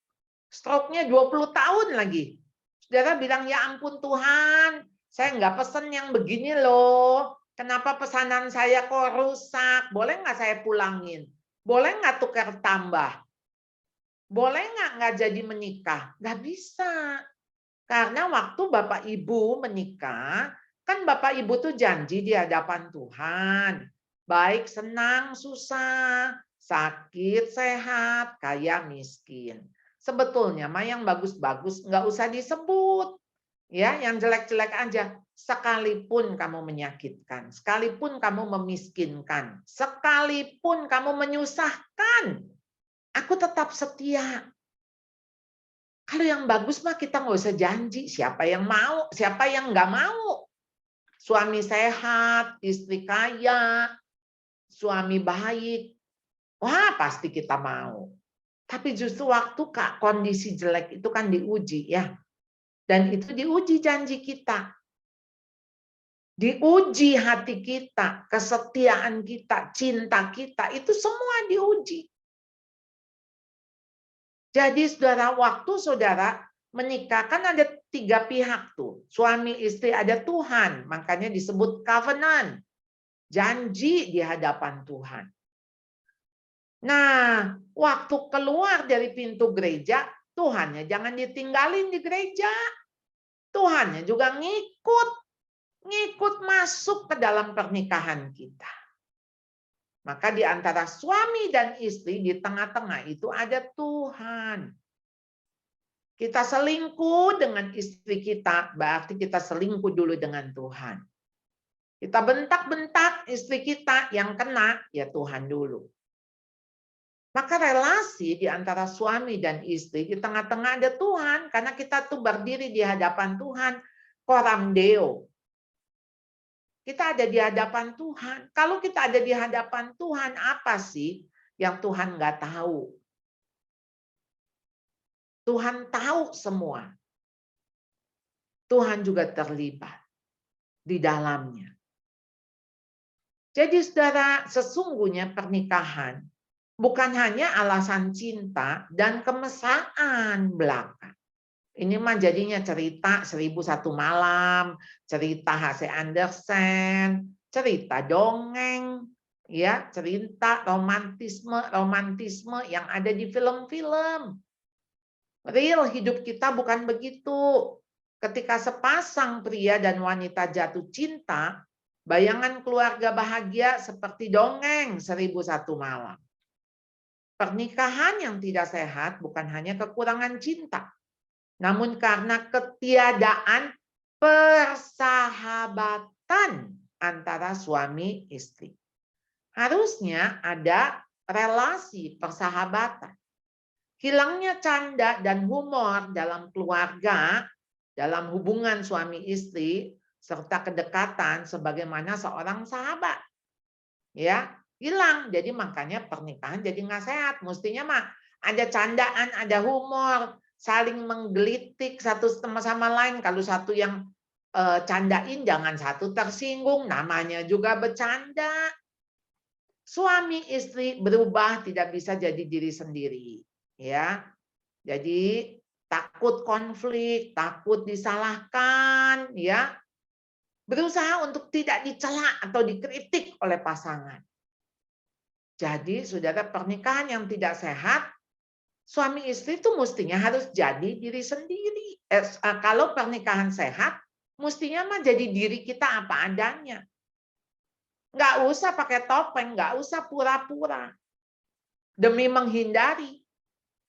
Stroke-nya 20 tahun lagi. Saudara bilang, ya ampun Tuhan, saya nggak pesen yang begini loh. Kenapa pesanan saya kok rusak? Boleh nggak saya pulangin? Boleh nggak tukar tambah? Boleh nggak jadi menikah? Nggak bisa. Karena waktu Bapak Ibu menikah, kan Bapak Ibu tuh janji di hadapan Tuhan. Baik senang, susah, sakit, sehat, kaya, miskin. Sebetulnya mah yang bagus-bagus nggak usah disebut. Ya, yang jelek-jelek aja. Sekalipun kamu menyakitkan, sekalipun kamu memiskinkan, sekalipun kamu menyusahkan, aku tetap setia. Kalau yang bagus mah kita nggak usah janji. Siapa yang mau, siapa yang nggak mau. Suami sehat, istri kaya, suami baik. Wah, pasti kita mau. Tapi justru waktu kondisi jelek itu kan diuji ya. Dan itu diuji janji kita. Diuji hati kita, kesetiaan kita, cinta kita, itu semua diuji. Jadi saudara, waktu saudara menikah kan ada 3 pihak tuh. Suami istri, ada Tuhan. Makanya disebut covenant. Janji di hadapan Tuhan. Nah, waktu keluar dari pintu gereja, Tuhannya jangan ditinggalin di gereja. Tuhannya juga ngikut masuk ke dalam pernikahan kita. Maka di antara suami dan istri, di tengah-tengah itu ada Tuhan. Kita selingkuh dengan istri kita, berarti kita selingkuh dulu dengan Tuhan. Kita bentak-bentak istri kita, yang kena ya Tuhan dulu. Maka relasi di antara suami dan istri, di tengah-tengah ada Tuhan, karena kita tuh berdiri di hadapan Tuhan, coram Deo. Kita ada di hadapan Tuhan. Kalau kita ada di hadapan Tuhan, apa sih yang Tuhan nggak tahu? Tuhan tahu semua. Tuhan juga terlibat di dalamnya. Jadi saudara, sesungguhnya pernikahan bukan hanya alasan cinta dan kemesraan belaka. Ini mah jadinya cerita 1001 malam, cerita H.C. Andersen, cerita dongeng, ya, cerita romantisme yang ada di film-film. Real hidup kita bukan begitu. Ketika sepasang pria dan wanita jatuh cinta, bayangan keluarga bahagia seperti dongeng 1001 malam. Pernikahan yang tidak sehat bukan hanya kekurangan cinta, namun karena ketiadaan persahabatan antara suami istri. Harusnya ada relasi persahabatan. Hilangnya canda dan humor dalam keluarga, dalam hubungan suami istri, serta kedekatan sebagaimana seorang sahabat. Ya, hilang. Jadi makanya pernikahan jadi nggak sehat. Mestinya mah ada candaan, ada humor, saling menggelitik satu sama lain. Kalau satu yang candain, jangan satu tersinggung. Namanya juga bercanda. Suami istri berubah tidak bisa jadi diri sendiri. Ya, jadi takut konflik, takut disalahkan, ya. Berusaha untuk tidak dicela atau dikritik oleh pasangan. Jadi, saudara, pernikahan yang tidak sehat, suami istri itu mestinya harus jadi diri sendiri. Kalau pernikahan sehat, mestinya mah jadi diri kita apa adanya. Nggak usah pakai topeng, nggak usah pura-pura. Demi menghindari.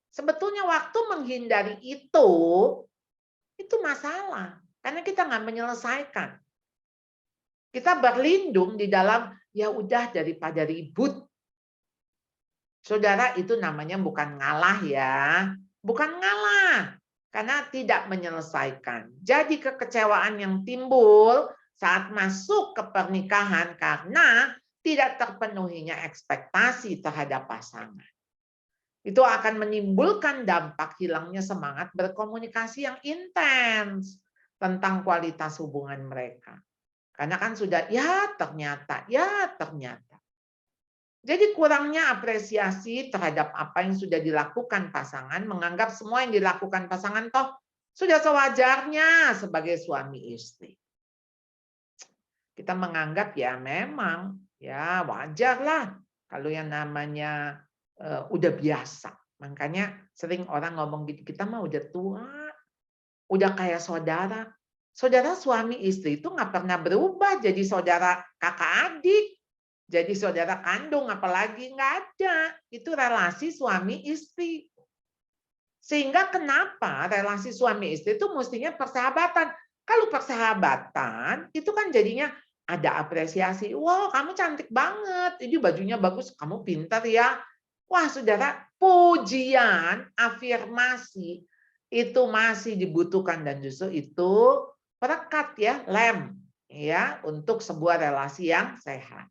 Sebetulnya waktu menghindari itu masalah. Karena kita nggak menyelesaikan. Kita berlindung di dalam, ya udah daripada ribut. Saudara, itu namanya bukan ngalah ya. Bukan ngalah. Karena tidak menyelesaikan. Jadi kekecewaan yang timbul saat masuk ke pernikahan karena tidak terpenuhinya ekspektasi terhadap pasangan. Itu akan menimbulkan dampak hilangnya semangat berkomunikasi yang intens tentang kualitas hubungan mereka. Karena kan sudah, ya ternyata. Jadi kurangnya apresiasi terhadap apa yang sudah dilakukan pasangan, menganggap semua yang dilakukan pasangan toh sudah sewajarnya sebagai suami istri. Kita menganggap ya memang ya wajarlah kalau yang namanya udah biasa. Makanya sering orang ngomong gitu, kita mah udah tua, udah kayak saudara. Saudara suami istri itu nggak pernah berubah jadi saudara kakak adik. Jadi saudara kandung, apalagi nggak ada. Itu relasi suami istri. Sehingga kenapa relasi suami istri itu mestinya persahabatan. Kalau persahabatan, itu kan jadinya ada apresiasi. Wow, kamu cantik banget. Ini bajunya bagus, kamu pintar ya. Wah, saudara, pujian, afirmasi, itu masih dibutuhkan. Dan justru itu perekat ya, lem. Ya, untuk sebuah relasi yang sehat.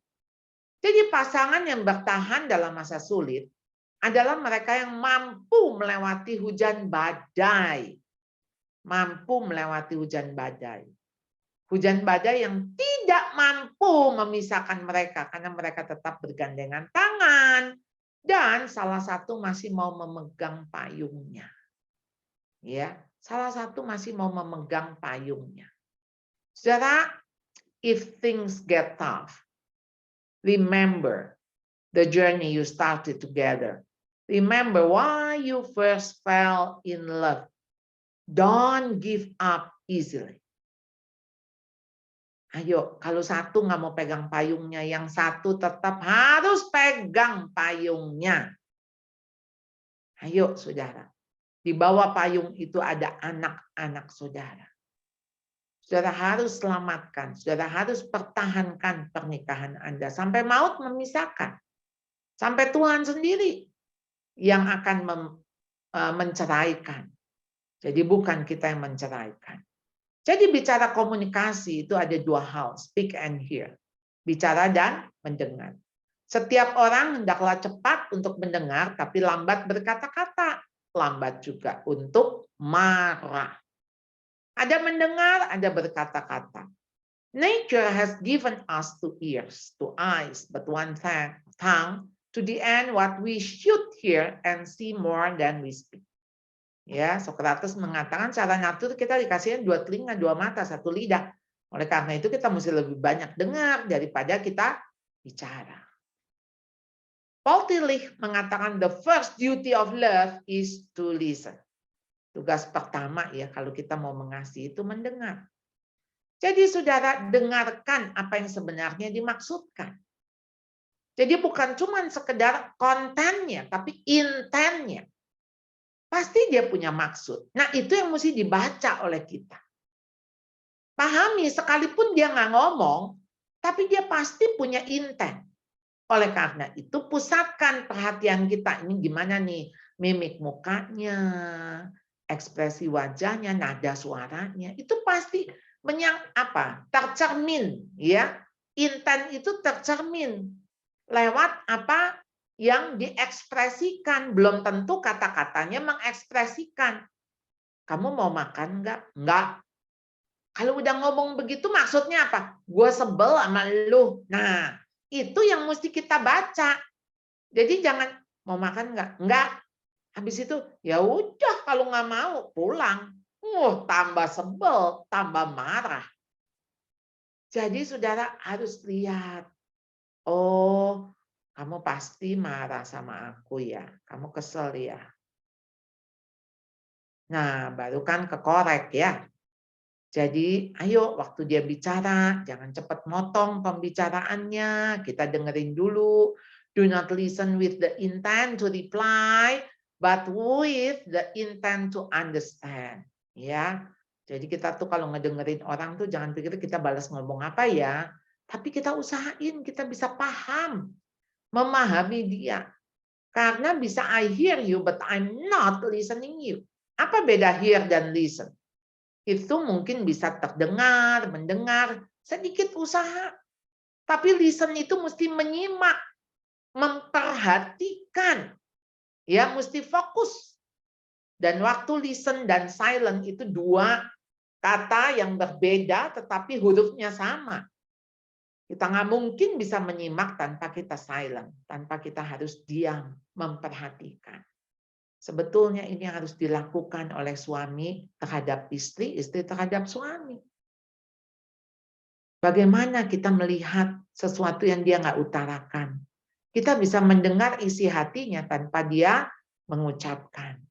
Jadi pasangan yang bertahan dalam masa sulit adalah mereka yang mampu melewati hujan badai. Mampu melewati hujan badai. Hujan badai yang tidak mampu memisahkan mereka karena mereka tetap bergandengan tangan dan salah satu masih mau memegang payungnya. Ya, salah satu masih mau memegang payungnya. Saudara, if things get tough, remember the journey you started together. Remember why you first fell in love. Don't give up easily. Ayo, kalau satu nggak mau pegang payungnya, yang satu tetap harus pegang payungnya. Ayo, saudara. Di bawah payung itu ada anak-anak saudara. Saudara harus selamatkan, saudara harus pertahankan pernikahan Anda sampai maut memisahkan. Sampai Tuhan sendiri yang akan menceraikan. Jadi bukan kita yang menceraikan. Jadi bicara komunikasi itu ada dua hal, speak and hear. Bicara dan mendengar. Setiap orang hendaklah cepat untuk mendengar, tapi lambat berkata-kata. Lambat juga untuk marah. Ada mendengar, ada berkata-kata. Nature has given us two ears, two eyes, but one tongue. To the end, what we should hear and see more than we speak. Ya, Socrates mengatakan secara natur kita dikasihkan dua telinga, dua mata, satu lidah. Oleh karena itu kita mesti lebih banyak dengar daripada kita bicara. Paul Tillich mengatakan the first duty of love is to listen. Tugas pertama ya kalau kita mau mengasihi itu mendengar. Jadi saudara dengarkan apa yang sebenarnya dimaksudkan. Jadi bukan cuma sekedar kontennya, tapi intennya. Pasti dia punya maksud. Nah itu yang mesti dibaca oleh kita. Pahami sekalipun dia nggak ngomong, tapi dia pasti punya intent. Oleh karena itu pusatkan perhatian kita. Ini gimana nih mimik mukanya, ekspresi wajahnya, nada suaranya, itu pasti tercermin ya. Intent itu tercermin lewat apa yang diekspresikan. Belum tentu kata-katanya mengekspresikan. Kamu mau makan enggak? Enggak. Kalau udah ngomong begitu maksudnya apa? Gue sebel sama lu. Nah, itu yang mesti kita baca. Jadi jangan mau makan enggak? Enggak. Habis itu ya udah kalau nggak mau pulang. Tambah sebel, tambah marah. Jadi saudara harus lihat, oh kamu pasti marah sama aku ya, kamu kesel ya. Nah, baru kan kekorek ya. Jadi ayo waktu dia bicara, jangan cepat motong pembicaraannya, kita dengerin dulu. Do not listen with the intent to reply, but with the intent to understand. Ya, jadi kita tuh kalau ngedengerin orang tuh jangan pikir kita balas ngomong apa ya, tapi kita usahain kita bisa paham, memahami dia. Karena bisa I hear you, but I'm not listening you. Apa beda hear dan listen? Itu mungkin bisa terdengar, mendengar, sedikit usaha. Tapi listen itu mesti menyimak, memperhatikan. Ya, mesti fokus. Dan waktu listen dan silent itu dua kata yang berbeda tetapi hurufnya sama. Kita nggak mungkin bisa menyimak tanpa kita silent, tanpa kita harus diam, memperhatikan. Sebetulnya ini harus dilakukan oleh suami terhadap istri, istri terhadap suami. Bagaimana kita melihat sesuatu yang dia nggak utarakan? Kita bisa mendengar isi hatinya tanpa dia mengucapkan.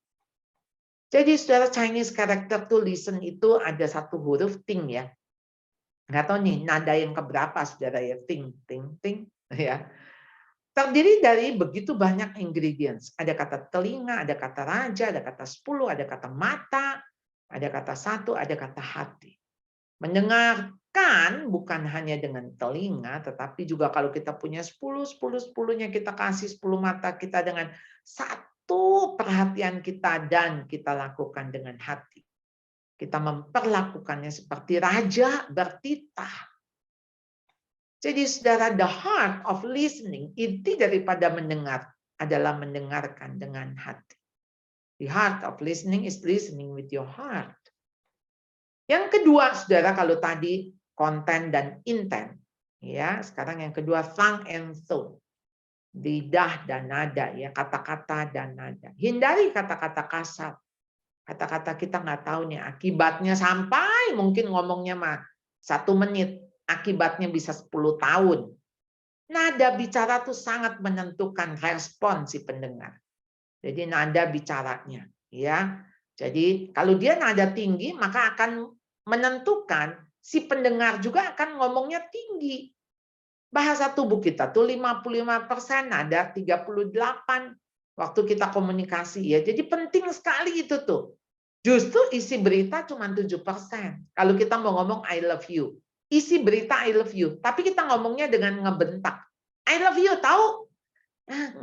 Jadi saudara, Chinese character to listen itu ada satu huruf ting ya. Nggak tahu nih nada yang keberapa saudara ya, ting, ting, ting ya. Terdiri dari begitu banyak ingredients. Ada kata telinga, ada kata raja, ada kata 10, ada kata mata, ada kata 1, ada kata hati. Mendengarkan bukan hanya dengan telinga, tetapi juga kalau kita punya 10-10-10-nya kita kasih 10 mata kita dengan satu perhatian kita dan kita lakukan dengan hati. Kita memperlakukannya seperti raja bertitah. Jadi saudara, the heart of listening, inti daripada mendengar adalah mendengarkan dengan hati. The heart of listening is listening with your heart. Yang kedua, saudara, kalau tadi konten dan intent, ya, sekarang yang kedua tongue and tone. Lidah dan nada, ya, kata-kata dan nada. Hindari kata-kata kasar. Kata-kata kita nggak tahu nih akibatnya, sampai mungkin ngomongnya mah 1 menit, akibatnya bisa 10 tahun. Nada bicara tuh sangat menentukan respon si pendengar. Jadi nada bicaranya, ya. Jadi kalau dia nada tinggi, maka akan menentukan si pendengar juga akan ngomongnya tinggi. Bahasa tubuh kita tuh 55%, nada 38 waktu kita komunikasi ya. Jadi penting sekali itu tuh. Justru isi berita cuma 7%. Kalau kita mau ngomong I love you, isi berita I love you, tapi kita ngomongnya dengan ngebentak. I love you, tahu?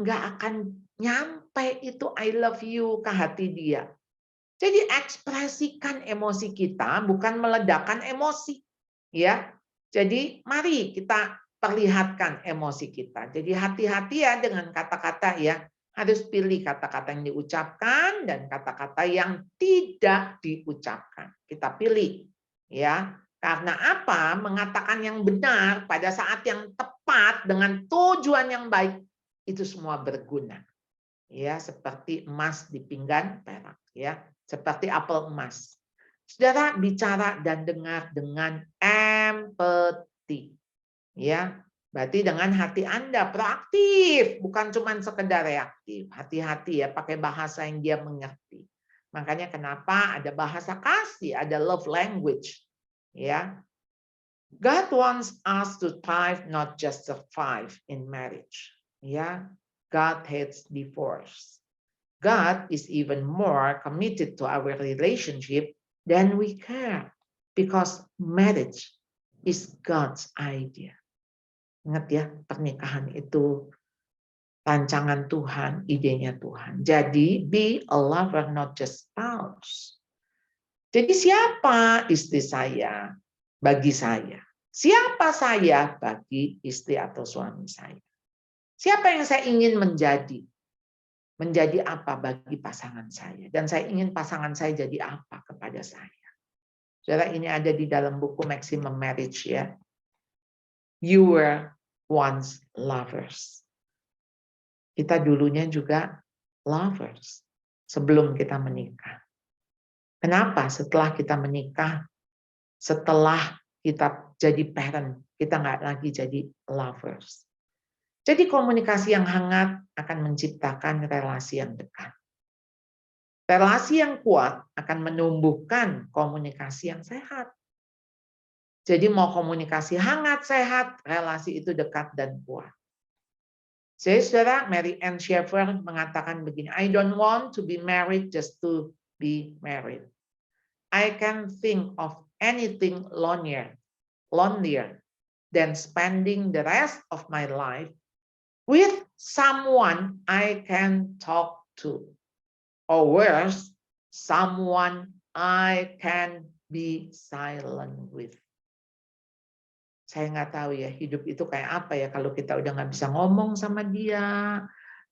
Nggak akan nyampe itu I love you ke hati dia. Jadi ekspresikan emosi kita, bukan meledakkan emosi. Ya, jadi mari kita perlihatkan emosi kita. Jadi hati-hati ya dengan kata-kata ya. Harus pilih kata-kata yang diucapkan dan kata-kata yang tidak diucapkan. Kita pilih ya. Karena apa? Mengatakan yang benar pada saat yang tepat dengan tujuan yang baik itu semua berguna. Ya, seperti emas di pinggan perak ya, seperti apel emas. Saudara, bicara dan dengar dengan empati. Ya, berarti dengan hati Anda proaktif, bukan cuma sekedar reaktif. Hati-hati ya, pakai bahasa yang dia mengerti. Makanya kenapa ada bahasa kasih, ada love language. Ya, God wants us to thrive, not just survive in marriage. Ya, God hates divorce. God is even more committed to our relationship than we care, because marriage is God's idea. Ingat ya, pernikahan itu rancangan Tuhan, idenya Tuhan. Jadi, be a lover, not just spouse. Jadi siapa istri saya bagi saya? Siapa saya bagi istri atau suami saya? Siapa yang saya ingin menjadi? Menjadi apa bagi pasangan saya? Dan saya ingin pasangan saya jadi apa kepada saya? Saudara, ini ada di dalam buku Maximum Marriage ya. You were once lovers. Kita dulunya juga lovers sebelum kita menikah. Kenapa? Setelah kita menikah, setelah kita jadi parent, kita nggak lagi jadi lovers. Jadi komunikasi yang hangat akan menciptakan relasi yang dekat. Relasi yang kuat akan menumbuhkan komunikasi yang sehat. Jadi mau komunikasi hangat, sehat, relasi itu dekat dan kuat. Jadi saudara, Mary Ann Sheffer mengatakan begini, I don't want to be married just to be married. I can think of anything lonelier than spending the rest of my life with someone I can talk to, or worse, someone I can be silent with. Saya nggak tahu ya, hidup itu kayak apa ya kalau kita udah nggak bisa ngomong sama dia,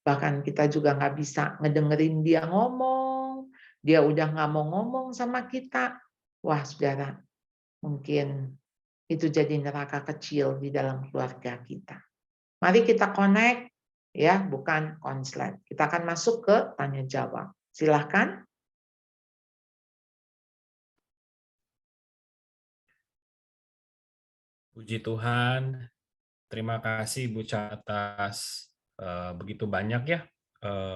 bahkan kita juga nggak bisa ngedengerin dia ngomong, dia udah nggak mau ngomong sama kita. Wah, saudara, mungkin itu jadi neraka kecil di dalam keluarga kita. Mari kita connect, ya, bukan konslet. Kita akan masuk ke tanya jawab. Silahkan. Puji Tuhan, terima kasih Bu Cha atas begitu banyak ya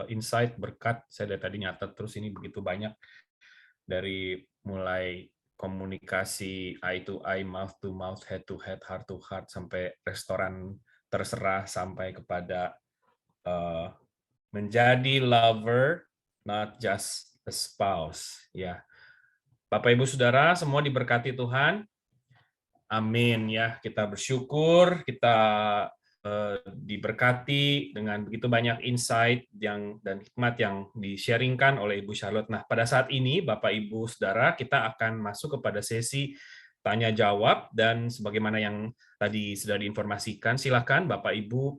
insight, berkat. Saya dari tadi nyatet terus ini begitu banyak, dari mulai komunikasi eye to eye, mouth to mouth, head to head, heart to heart, sampai restoran terserah, sampai kepada menjadi lover, not just a spouse. Ya, Bapak Ibu Saudara semua diberkati Tuhan. Amin ya. Kita bersyukur, kita diberkati dengan begitu banyak insight dan hikmat yang di-sharingkan oleh Ibu Charlotte. Nah, pada saat ini Bapak Ibu Saudara, kita akan masuk kepada sesi tanya jawab, dan sebagaimana yang tadi sudah diinformasikan, silakan Bapak Ibu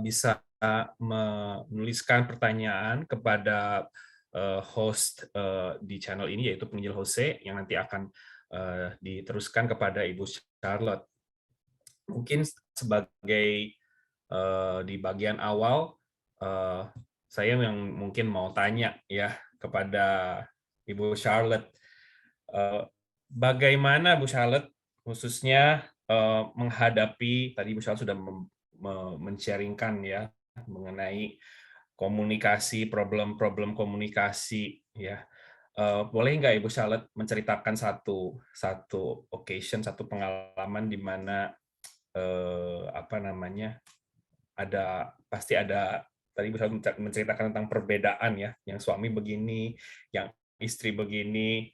bisa menuliskan pertanyaan kepada host di channel ini, yaitu penginjil Jose, yang nanti akan diteruskan kepada Ibu Charlotte. Mungkin sebagai di bagian awal, saya yang mungkin mau tanya ya kepada Ibu Charlotte, bagaimana Bu Charlotte khususnya menghadapi, tadi Bu Charlotte sudah men-sharingkan ya mengenai komunikasi, problem-problem komunikasi ya. Boleh nggak Ibu Charlotte menceritakan satu occasion, satu pengalaman di mana pasti ada, tadi Ibu Charlotte menceritakan tentang perbedaan ya, yang suami begini, yang istri begini.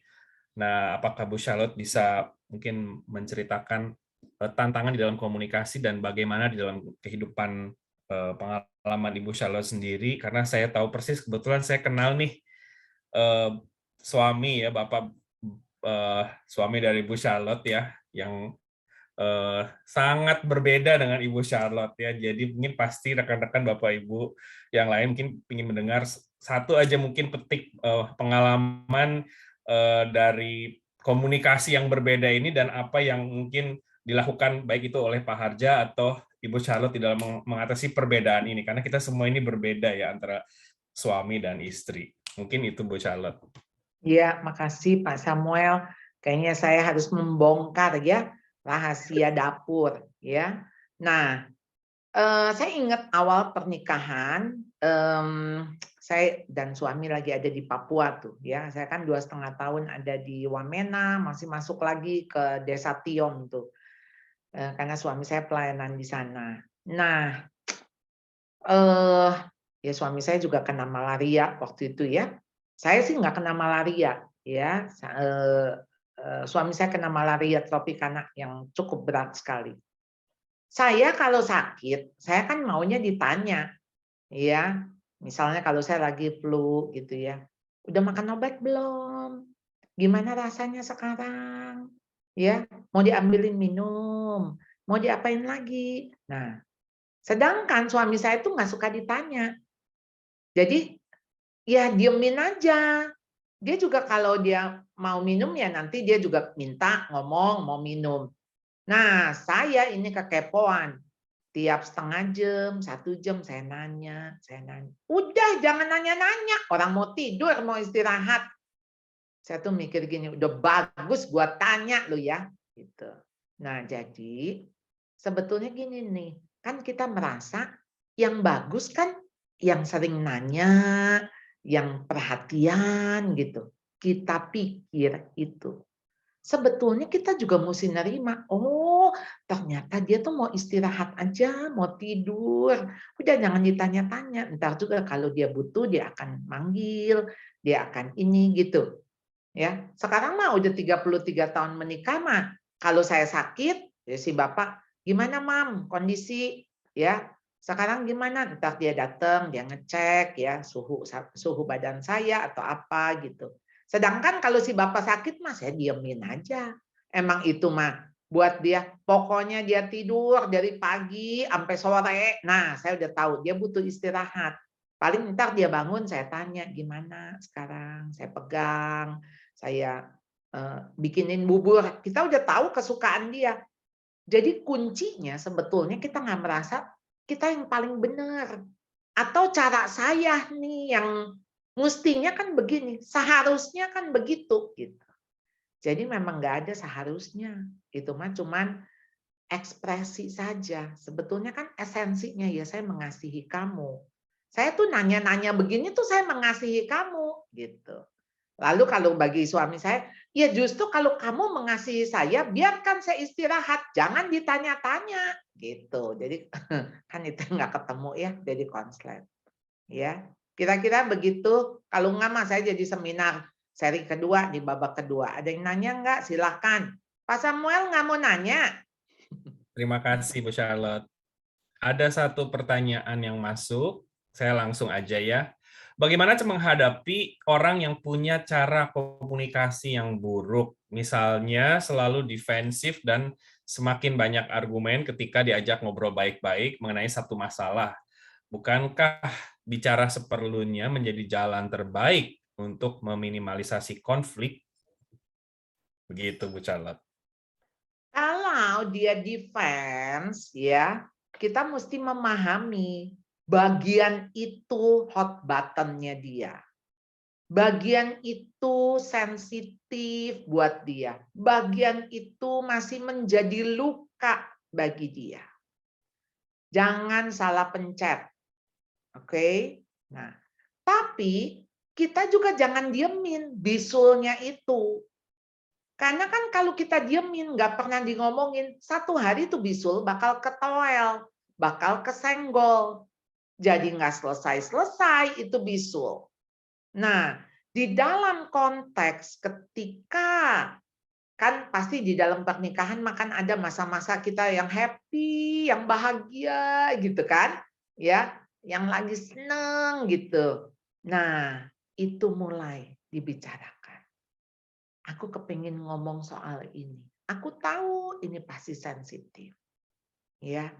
Nah, apakah Bu Charlotte bisa mungkin menceritakan tantangan di dalam komunikasi dan bagaimana di dalam kehidupan pengalaman Ibu Charlotte sendiri? Karena saya tahu persis, kebetulan saya kenal nih suami ya, Bapak suami dari Ibu Charlotte ya, yang sangat berbeda dengan Ibu Charlotte ya. Jadi mungkin pasti rekan-rekan Bapak Ibu yang lain mungkin ingin mendengar satu aja mungkin petik pengalaman dari komunikasi yang berbeda ini, dan apa yang mungkin dilakukan baik itu oleh Pak Harja atau Ibu Charlotte di dalam mengatasi perbedaan ini, karena kita semua ini berbeda ya antara suami dan istri. Mungkin itu Bu Charlotte. Ya, makasih Pak Samuel. Kayaknya saya harus membongkar ya rahasia dapur ya. Nah, saya ingat awal pernikahan, saya dan suami lagi ada di Papua tuh ya. Saya kan 2,5 tahun ada di Wamena, masih masuk lagi ke Desa Tiong tuh, karena suami saya pelayanan di sana. Nah, ya suami saya juga kena malaria waktu itu ya. Saya sih nggak kena malaria ya. Suami saya kena malaria tropikana yang cukup berat sekali. Saya kalau sakit, saya kan maunya ditanya, ya. Misalnya kalau saya lagi flu gitu ya, udah makan obat belum? Gimana rasanya sekarang? Ya, mau diambilin minum, mau diapain lagi? Nah, sedangkan suami saya tuh nggak suka ditanya. Jadi ya diemin aja. Dia juga kalau dia mau minum ya nanti dia juga minta ngomong mau minum. Nah, saya ini kekepoan. Tiap setengah jam, 1 jam saya nanya. Udah jangan nanya-nanya. Orang mau tidur, mau istirahat. Saya tuh mikir gini, udah bagus gua tanya lu ya. Gitu. Nah, jadi sebetulnya gini nih, kan kita merasa yang bagus kan yang sering nanya, yang perhatian gitu. Kita pikir itu. Sebetulnya kita juga mesti nerima, oh ternyata dia tuh mau istirahat aja, mau tidur. Udah jangan ditanya-tanya, ntar juga kalau dia butuh dia akan manggil, dia akan ini gitu. Ya, sekarang mah udah 33 tahun menikah mah, kalau saya sakit, ya si bapak, "Gimana Mam, kondisi?" Ya, "Sekarang gimana?" Entar dia datang, dia ngecek ya suhu badan saya atau apa gitu. Sedangkan kalau si bapak sakit mah saya diemin aja. Emang itu mah buat dia, pokoknya dia tidur dari pagi sampai sore. Nah, saya udah tahu dia butuh istirahat. Paling ntar dia bangun saya tanya, "Gimana sekarang?" Saya pegang, saya bikinin bubur. Kita udah tahu kesukaan dia. Jadi kuncinya sebetulnya kita nggak merasa kita yang paling benar. Atau cara saya nih yang mestinya kan begini, seharusnya kan begitu gitu. Jadi memang nggak ada seharusnya. Itu mah cuman ekspresi saja. Sebetulnya kan esensinya ya saya mengasihi kamu. Saya tuh nanya-nanya begini tuh saya mengasihi kamu gitu. Lalu kalau bagi suami saya, ya justru kalau kamu mengasihi saya, biarkan saya istirahat, jangan ditanya-tanya gitu. Jadi kan itu nggak ketemu ya, jadi konslet. Ya, kira-kira begitu. Kalau nggak mah saya jadi seminar seri kedua di babak kedua. Ada yang nanya nggak? Silahkan. Pak Samuel nggak mau nanya? Terima kasih Bu Charlotte. Ada satu pertanyaan yang masuk, saya langsung aja ya. Bagaimana menghadapi orang yang punya cara komunikasi yang buruk? Misalnya selalu defensif dan semakin banyak argumen ketika diajak ngobrol baik-baik mengenai satu masalah. Bukankah bicara seperlunya menjadi jalan terbaik untuk meminimalisasi konflik? Begitu Bu Charlotte. Kalau dia defense ya, kita mesti memahami bagian itu hot button-nya dia. Bagian itu sensitif buat dia. Bagian itu masih menjadi luka bagi dia. Jangan salah pencet. Oke? Nah, tapi kita juga jangan diemin bisulnya itu. Karena kan kalau kita diemin, nggak pernah ngomongin, satu hari itu bisul bakal ketoel, bakal kesenggol. Jadi nggak selesai-selesai itu bisul. Nah, di dalam konteks ketika, kan pasti di dalam pernikahan makan ada masa-masa kita yang happy, yang bahagia gitu kan, ya, yang lagi seneng gitu. Nah, itu mulai dibicarakan. Aku kepingin ngomong soal ini. Aku tahu ini pasti sensitif, ya.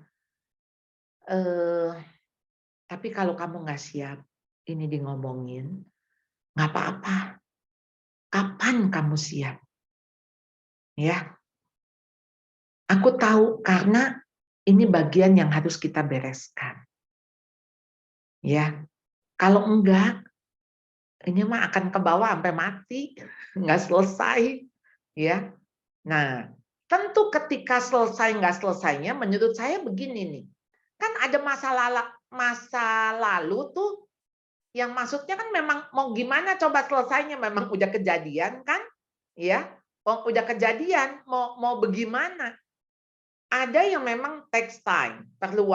Tapi kalau kamu nggak siap, ini ngomongin, nggak apa-apa. Kapan kamu siap? Ya, aku tahu karena ini bagian yang harus kita bereskan. Ya, kalau enggak, ini mah akan ke bawah sampai mati, nggak selesai. Ya, nah tentu ketika selesai nggak selesainya, menurut saya begini nih, kan ada masa lalu tuh, yang maksudnya kan memang mau gimana coba selesainya, memang udah kejadian kan, ya, udah kejadian, mau bagaimana? Ada yang memang takes time, perlu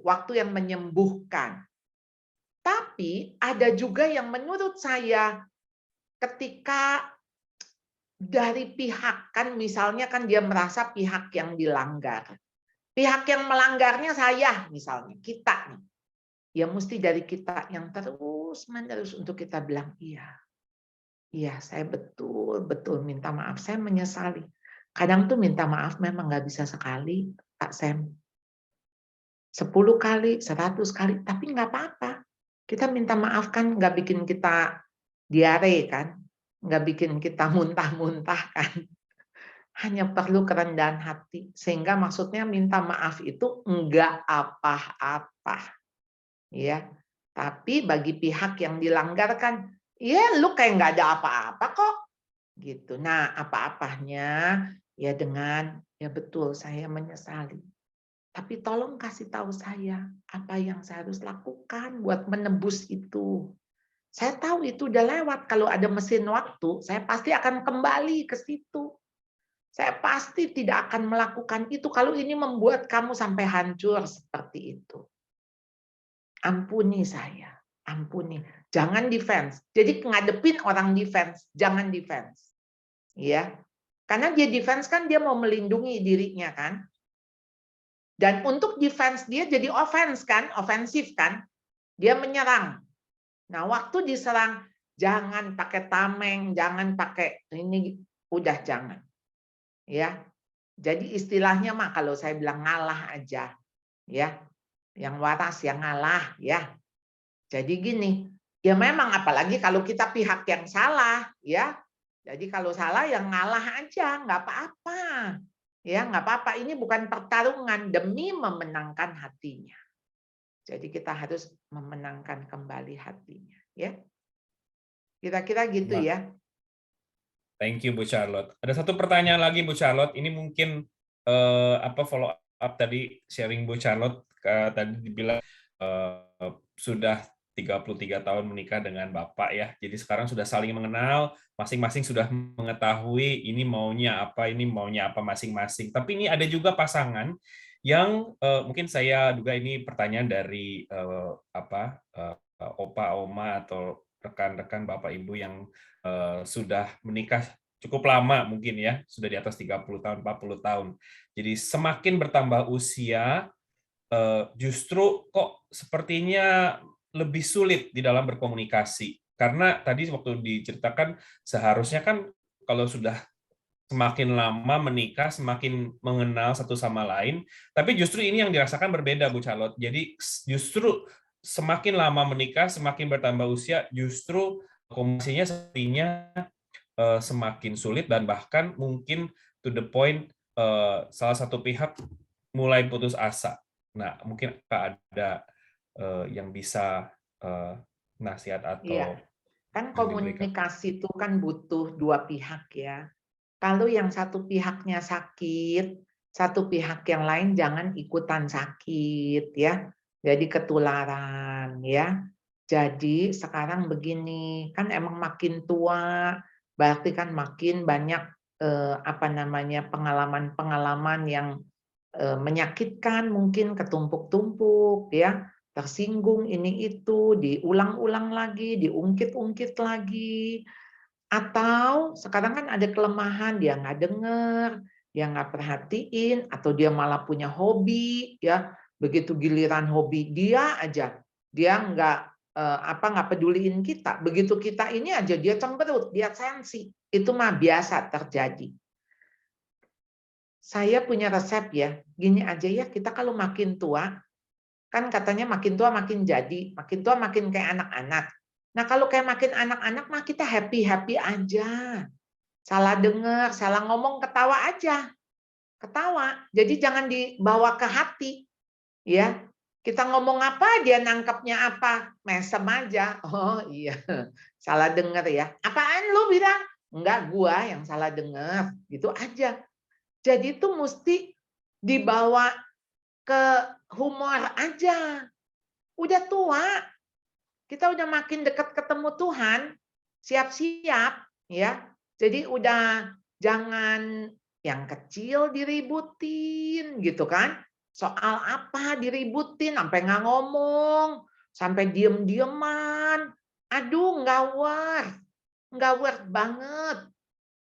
waktu yang menyembuhkan. Tapi ada juga yang menurut saya ketika dari pihak, kan misalnya kan dia merasa pihak yang dilanggar. Pihak yang melanggarnya saya misalnya, kita nih. Ya mesti dari kita yang terus-menerus untuk kita bilang iya. Iya, saya betul minta maaf, saya menyesali. Kadang tuh minta maaf memang nggak bisa sekali, Pak Sam. 10 kali, 100 kali, tapi nggak apa-apa. Kita minta maaf kan nggak bikin kita diare kan, nggak bikin kita muntah-muntah kan. Hanya perlu kerendahan hati. Sehingga maksudnya minta maaf itu enggak apa-apa. Ya, tapi bagi pihak yang dilanggar kan, ya lu kayak nggak ada apa-apa kok. gitu. Nah, apa-apanya ya dengan ya betul saya menyesali. Tapi tolong kasih tahu saya apa yang saya harus lakukan buat menebus itu. Saya tahu itu udah lewat. Kalau ada mesin waktu, saya pasti akan kembali ke situ. Saya pasti tidak akan melakukan itu kalau ini membuat kamu sampai hancur seperti itu. Ampuni saya, ampuni. Jangan defense. Jadi ngadepin orang defense, jangan defense. Ya. Karena dia defense kan dia mau melindungi dirinya kan. Dan untuk defense dia jadi offense kan, ofensif kan. Dia menyerang. Nah, waktu diserang jangan pakai tameng, jangan pakai ini, udah jangan. Ya. Jadi istilahnya mah kalau saya bilang ngalah aja. Ya. Yang waras yang ngalah ya. Jadi gini, ya memang apalagi kalau kita pihak yang salah, ya. Jadi kalau salah yang ngalah aja, nggak apa-apa. Ya, nggak apa-apa. Ini bukan pertarungan demi memenangkan hatinya. Jadi kita harus memenangkan kembali hatinya, ya. Kira-kira gitu Wah, ya. thank you Bu Charlotte. Ada satu pertanyaan lagi Bu Charlotte. Ini mungkin follow up tadi sharing Bu Charlotte tadi dibilang sudah 33 tahun menikah dengan Bapak ya. Jadi sekarang sudah saling mengenal, masing-masing sudah mengetahui ini maunya apa masing-masing. Tapi ini ada juga pasangan yang mungkin saya duga ini pertanyaan dari opa, oma atau rekan-rekan Bapak Ibu yang sudah menikah cukup lama mungkin ya, sudah di atas 30 tahun, 40 tahun. Jadi semakin bertambah usia, justru kok sepertinya lebih sulit di dalam berkomunikasi. Karena tadi waktu diceritakan seharusnya kan kalau sudah semakin lama menikah, semakin mengenal satu sama lain, tapi justru ini yang dirasakan berbeda Bu Charlotte. Jadi justru semakin lama menikah, semakin bertambah usia, justru komunikasinya sepertinya semakin sulit dan bahkan mungkin to the point salah satu pihak mulai putus asa. Nah, mungkin ada yang bisa nasihat Iya. atau Kan yang diberikan. komunikasi itu kan butuh dua pihak ya. Kalau yang satu pihaknya sakit, satu pihak yang lain jangan ikutan sakit ya. Jadi ketularan ya. Jadi sekarang begini, kan emang makin tua, berarti kan makin banyak pengalaman-pengalaman yang menyakitkan, mungkin ketumpuk-tumpuk ya, tersinggung ini itu, diulang-ulang lagi, diungkit-ungkit lagi. Atau sekarang kan ada kelemahan, dia nggak dengar, dia nggak perhatiin, atau dia malah punya hobi, ya begitu giliran hobi dia aja, dia nggak peduliin kita. Begitu kita ini aja dia cemberut, dia sensi, itu mah biasa terjadi. Saya punya resep ya, gini aja ya, kita kalau makin tua, kan katanya makin tua makin jadi, makin tua makin kayak anak-anak. Nah kalau kayak makin anak-anak mah kita happy-happy aja. Salah dengar, salah ngomong, ketawa aja. Ketawa. Jadi jangan dibawa ke hati. Ya, kita ngomong apa, dia nangkepnya apa, mesem aja. Oh iya, salah dengar ya. Apaan lu bilang? Enggak, gua yang salah dengar. Gitu aja. Jadi itu mesti dibawa ke humor aja. Udah tua, kita udah makin dekat ketemu Tuhan, siap-siap ya. Jadi udah jangan yang kecil diributin gitu kan. Soal apa diributin sampai nggak ngomong, sampai diem-dieman. Aduh, nggak worth banget.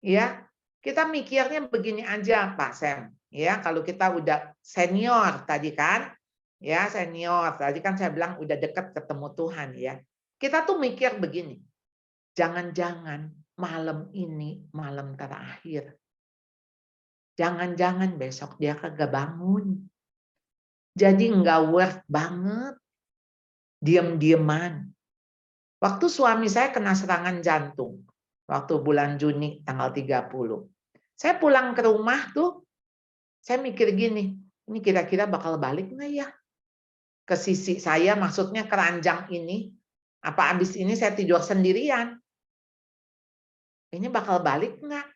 Ya, kita mikirnya begini aja, Pak Sam. Ya, kalau kita udah senior tadi kan, ya senior tadi kan saya bilang udah dekat ketemu Tuhan ya. Kita tuh mikir begini, jangan-jangan malam ini malam terakhir. Jangan-jangan besok dia kagak bangun. Jadi nggak worth banget diem-dieman. Waktu suami saya kena serangan jantung, waktu bulan Juni tanggal 30. Saya pulang ke rumah tuh, saya mikir gini, ini kira-kira bakal balik nggak ya? Ke sisi saya, maksudnya keranjang ini, apa abis ini saya tidur sendirian? ini bakal balik nggak?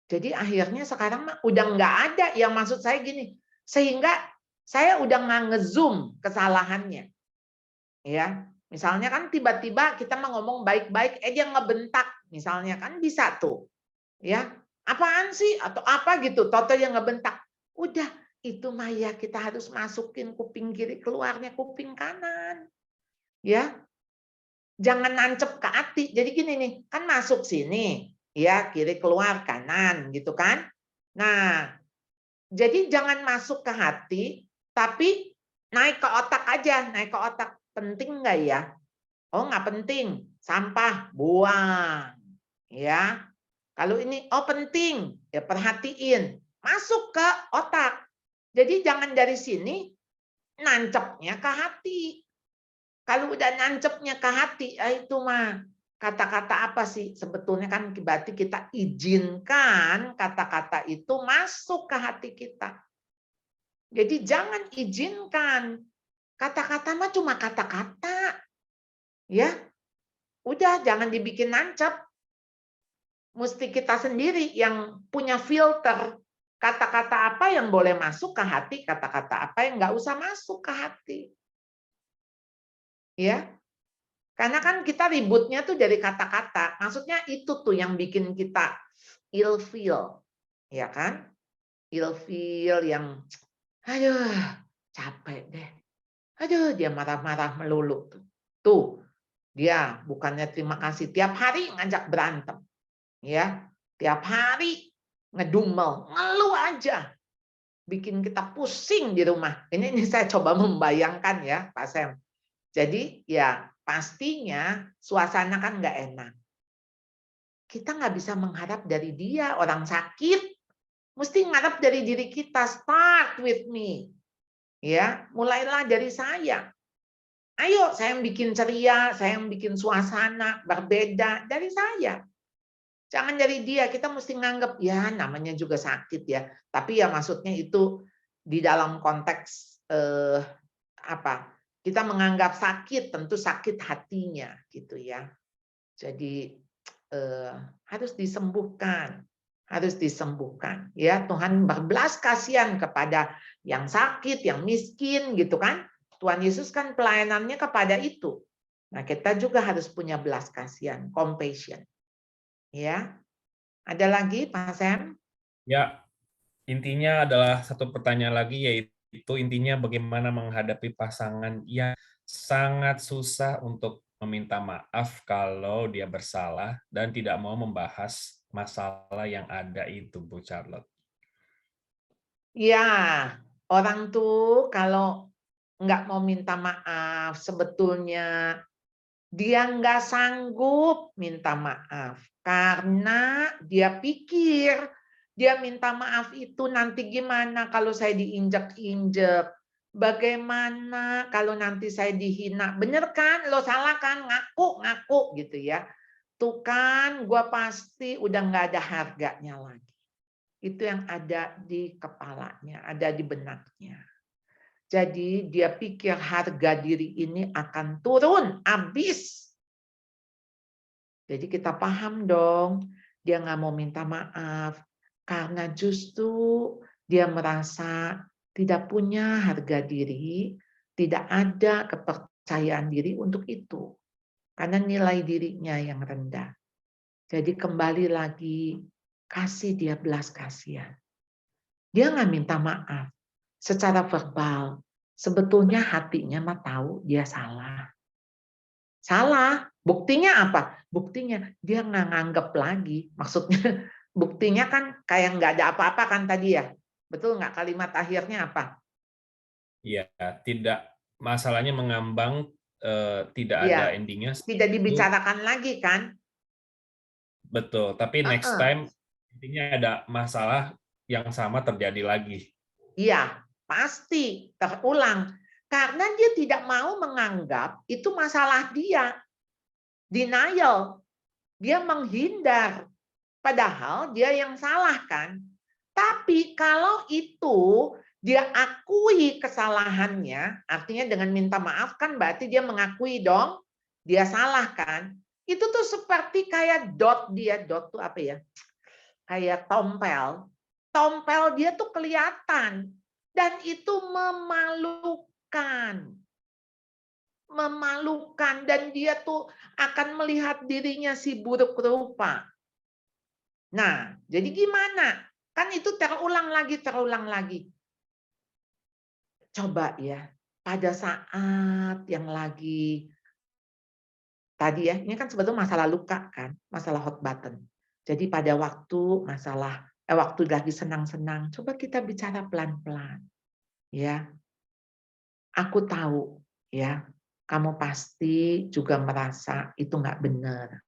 Jadi akhirnya sekarang mah udah nggak ada, yang maksud saya gini, sehingga saya udah nggak nge-zoom kesalahannya. Ya, misalnya kan tiba-tiba kita mau ngomong baik-baik, dia ngebentak, misalnya kan bisa tuh. Ya, apaan sih atau apa gitu, toto yang ngebentak. Udah, itu mah ya kita harus masukin kuping kiri, keluarnya kuping kanan. Ya, jangan nancep ke hati. Jadi gini nih, kan masuk sini, ya kiri keluar kanan gitu kan. Nah, jadi jangan masuk ke hati, tapi naik ke otak aja, naik ke otak. Penting nggak ya? Oh nggak penting, sampah buang. Ya, kalau ini oh penting, ya perhatiin, masuk ke otak. Jadi jangan dari sini nancepnya ke hati. Kalau udah nancepnya ke hati, itu mah kata-kata apa sih? Sebetulnya kan berarti kita izinkan kata-kata itu masuk ke hati kita. Jadi jangan izinkan. Kata-kata mah cuma kata-kata. Ya, udah jangan dibikin nancep. Mesti kita sendiri yang punya filter. Kata-kata apa yang boleh masuk ke hati, kata-kata apa yang nggak usah masuk ke hati. Ya, karena kan kita ributnya tuh dari kata-kata. Maksudnya itu tuh yang bikin kita ilfeel, ya kan? Ilfeel yang, aduh, capek deh. Aduh, dia marah-marah melulu tuh. Tuh, dia bukannya terima kasih tiap hari ngajak berantem, ya, tiap hari ngedumel, ngeluh aja, bikin kita pusing di rumah. Ini saya coba membayangkan ya, Pak Sam. Jadi ya pastinya suasana kan nggak enak. Kita nggak bisa mengharap dari dia, orang sakit. Mesti ngarap dari diri kita, start with me. Ya, mulailah dari saya. Ayo, saya yang bikin ceria, saya yang bikin suasana berbeda dari saya. Jangan dari dia, kita mesti nganggap, ya namanya juga sakit ya. Tapi ya maksudnya itu di dalam konteks kita menganggap sakit, tentu sakit hatinya gitu ya. Jadi harus disembuhkan, harus disembuhkan. Ya, Tuhan berbelas kasihan kepada yang sakit, yang miskin gitu kan. Tuhan Yesus kan pelayanannya kepada itu. Nah, kita juga harus punya belas kasihan, compassion. Ya. Ada lagi, Pak Sam? Ya, intinya adalah satu pertanyaan lagi, yaitu intinya bagaimana menghadapi pasangan yang sangat susah untuk meminta maaf kalau dia bersalah dan tidak mau membahas masalah yang ada itu, Bu Charlotte. Ya, orang tuh kalau nggak mau minta maaf, sebetulnya dia nggak sanggup minta maaf. Karena dia pikir, dia minta maaf itu nanti gimana kalau saya diinjek-injek. Bagaimana kalau nanti saya dihina. Bener kan? Lo salah kan? Ngaku gitu ya. Tuh kan, gue pasti udah nggak ada harganya lagi. Itu yang ada di kepalanya, ada di benaknya. Jadi dia pikir harga diri ini akan turun, habis. Jadi kita paham dong, dia nggak mau minta maaf. Karena justru dia merasa tidak punya harga diri, tidak ada kepercayaan diri untuk itu. Karena nilai dirinya yang rendah. Jadi kembali lagi, kasih dia belas kasihan. Dia nggak minta maaf secara verbal. Sebetulnya hatinya mah tahu dia salah. Salah. Buktinya apa? Buktinya dia nggak nganggep lagi. Maksudnya buktinya kan kayak nggak ada apa-apa kan tadi ya. Betul nggak kalimat akhirnya apa? Ya, tidak, masalahnya mengambang, tidak ada Iya, endingnya. tidak Itu dibicarakan lagi kan? betul, tapi next Heeh. time intinya ada masalah yang sama terjadi lagi. Iya, pasti terulang. Karena dia tidak mau menganggap itu masalah dia. Denial. Dia menghindar. Padahal dia yang salah kan. Tapi kalau itu dia akui kesalahannya, artinya dengan minta maaf kan berarti dia mengakui dong, dia salah kan. Itu tuh seperti kayak dot dia, dot tuh apa ya? Kayak tompel. Tompel dia tuh kelihatan. Dan itu memalukan. Memalukan. Dan dia tuh akan melihat dirinya si buruk rupa. Nah, jadi gimana? Kan itu terulang lagi, terulang lagi. Coba ya, pada saat yang lagi tadi ya, ini kan sebetulnya masalah luka kan, masalah hot button. Jadi pada waktu waktu lagi senang-senang, coba kita bicara pelan-pelan. Ya, aku tahu ya, kamu pasti juga merasa itu nggak benar.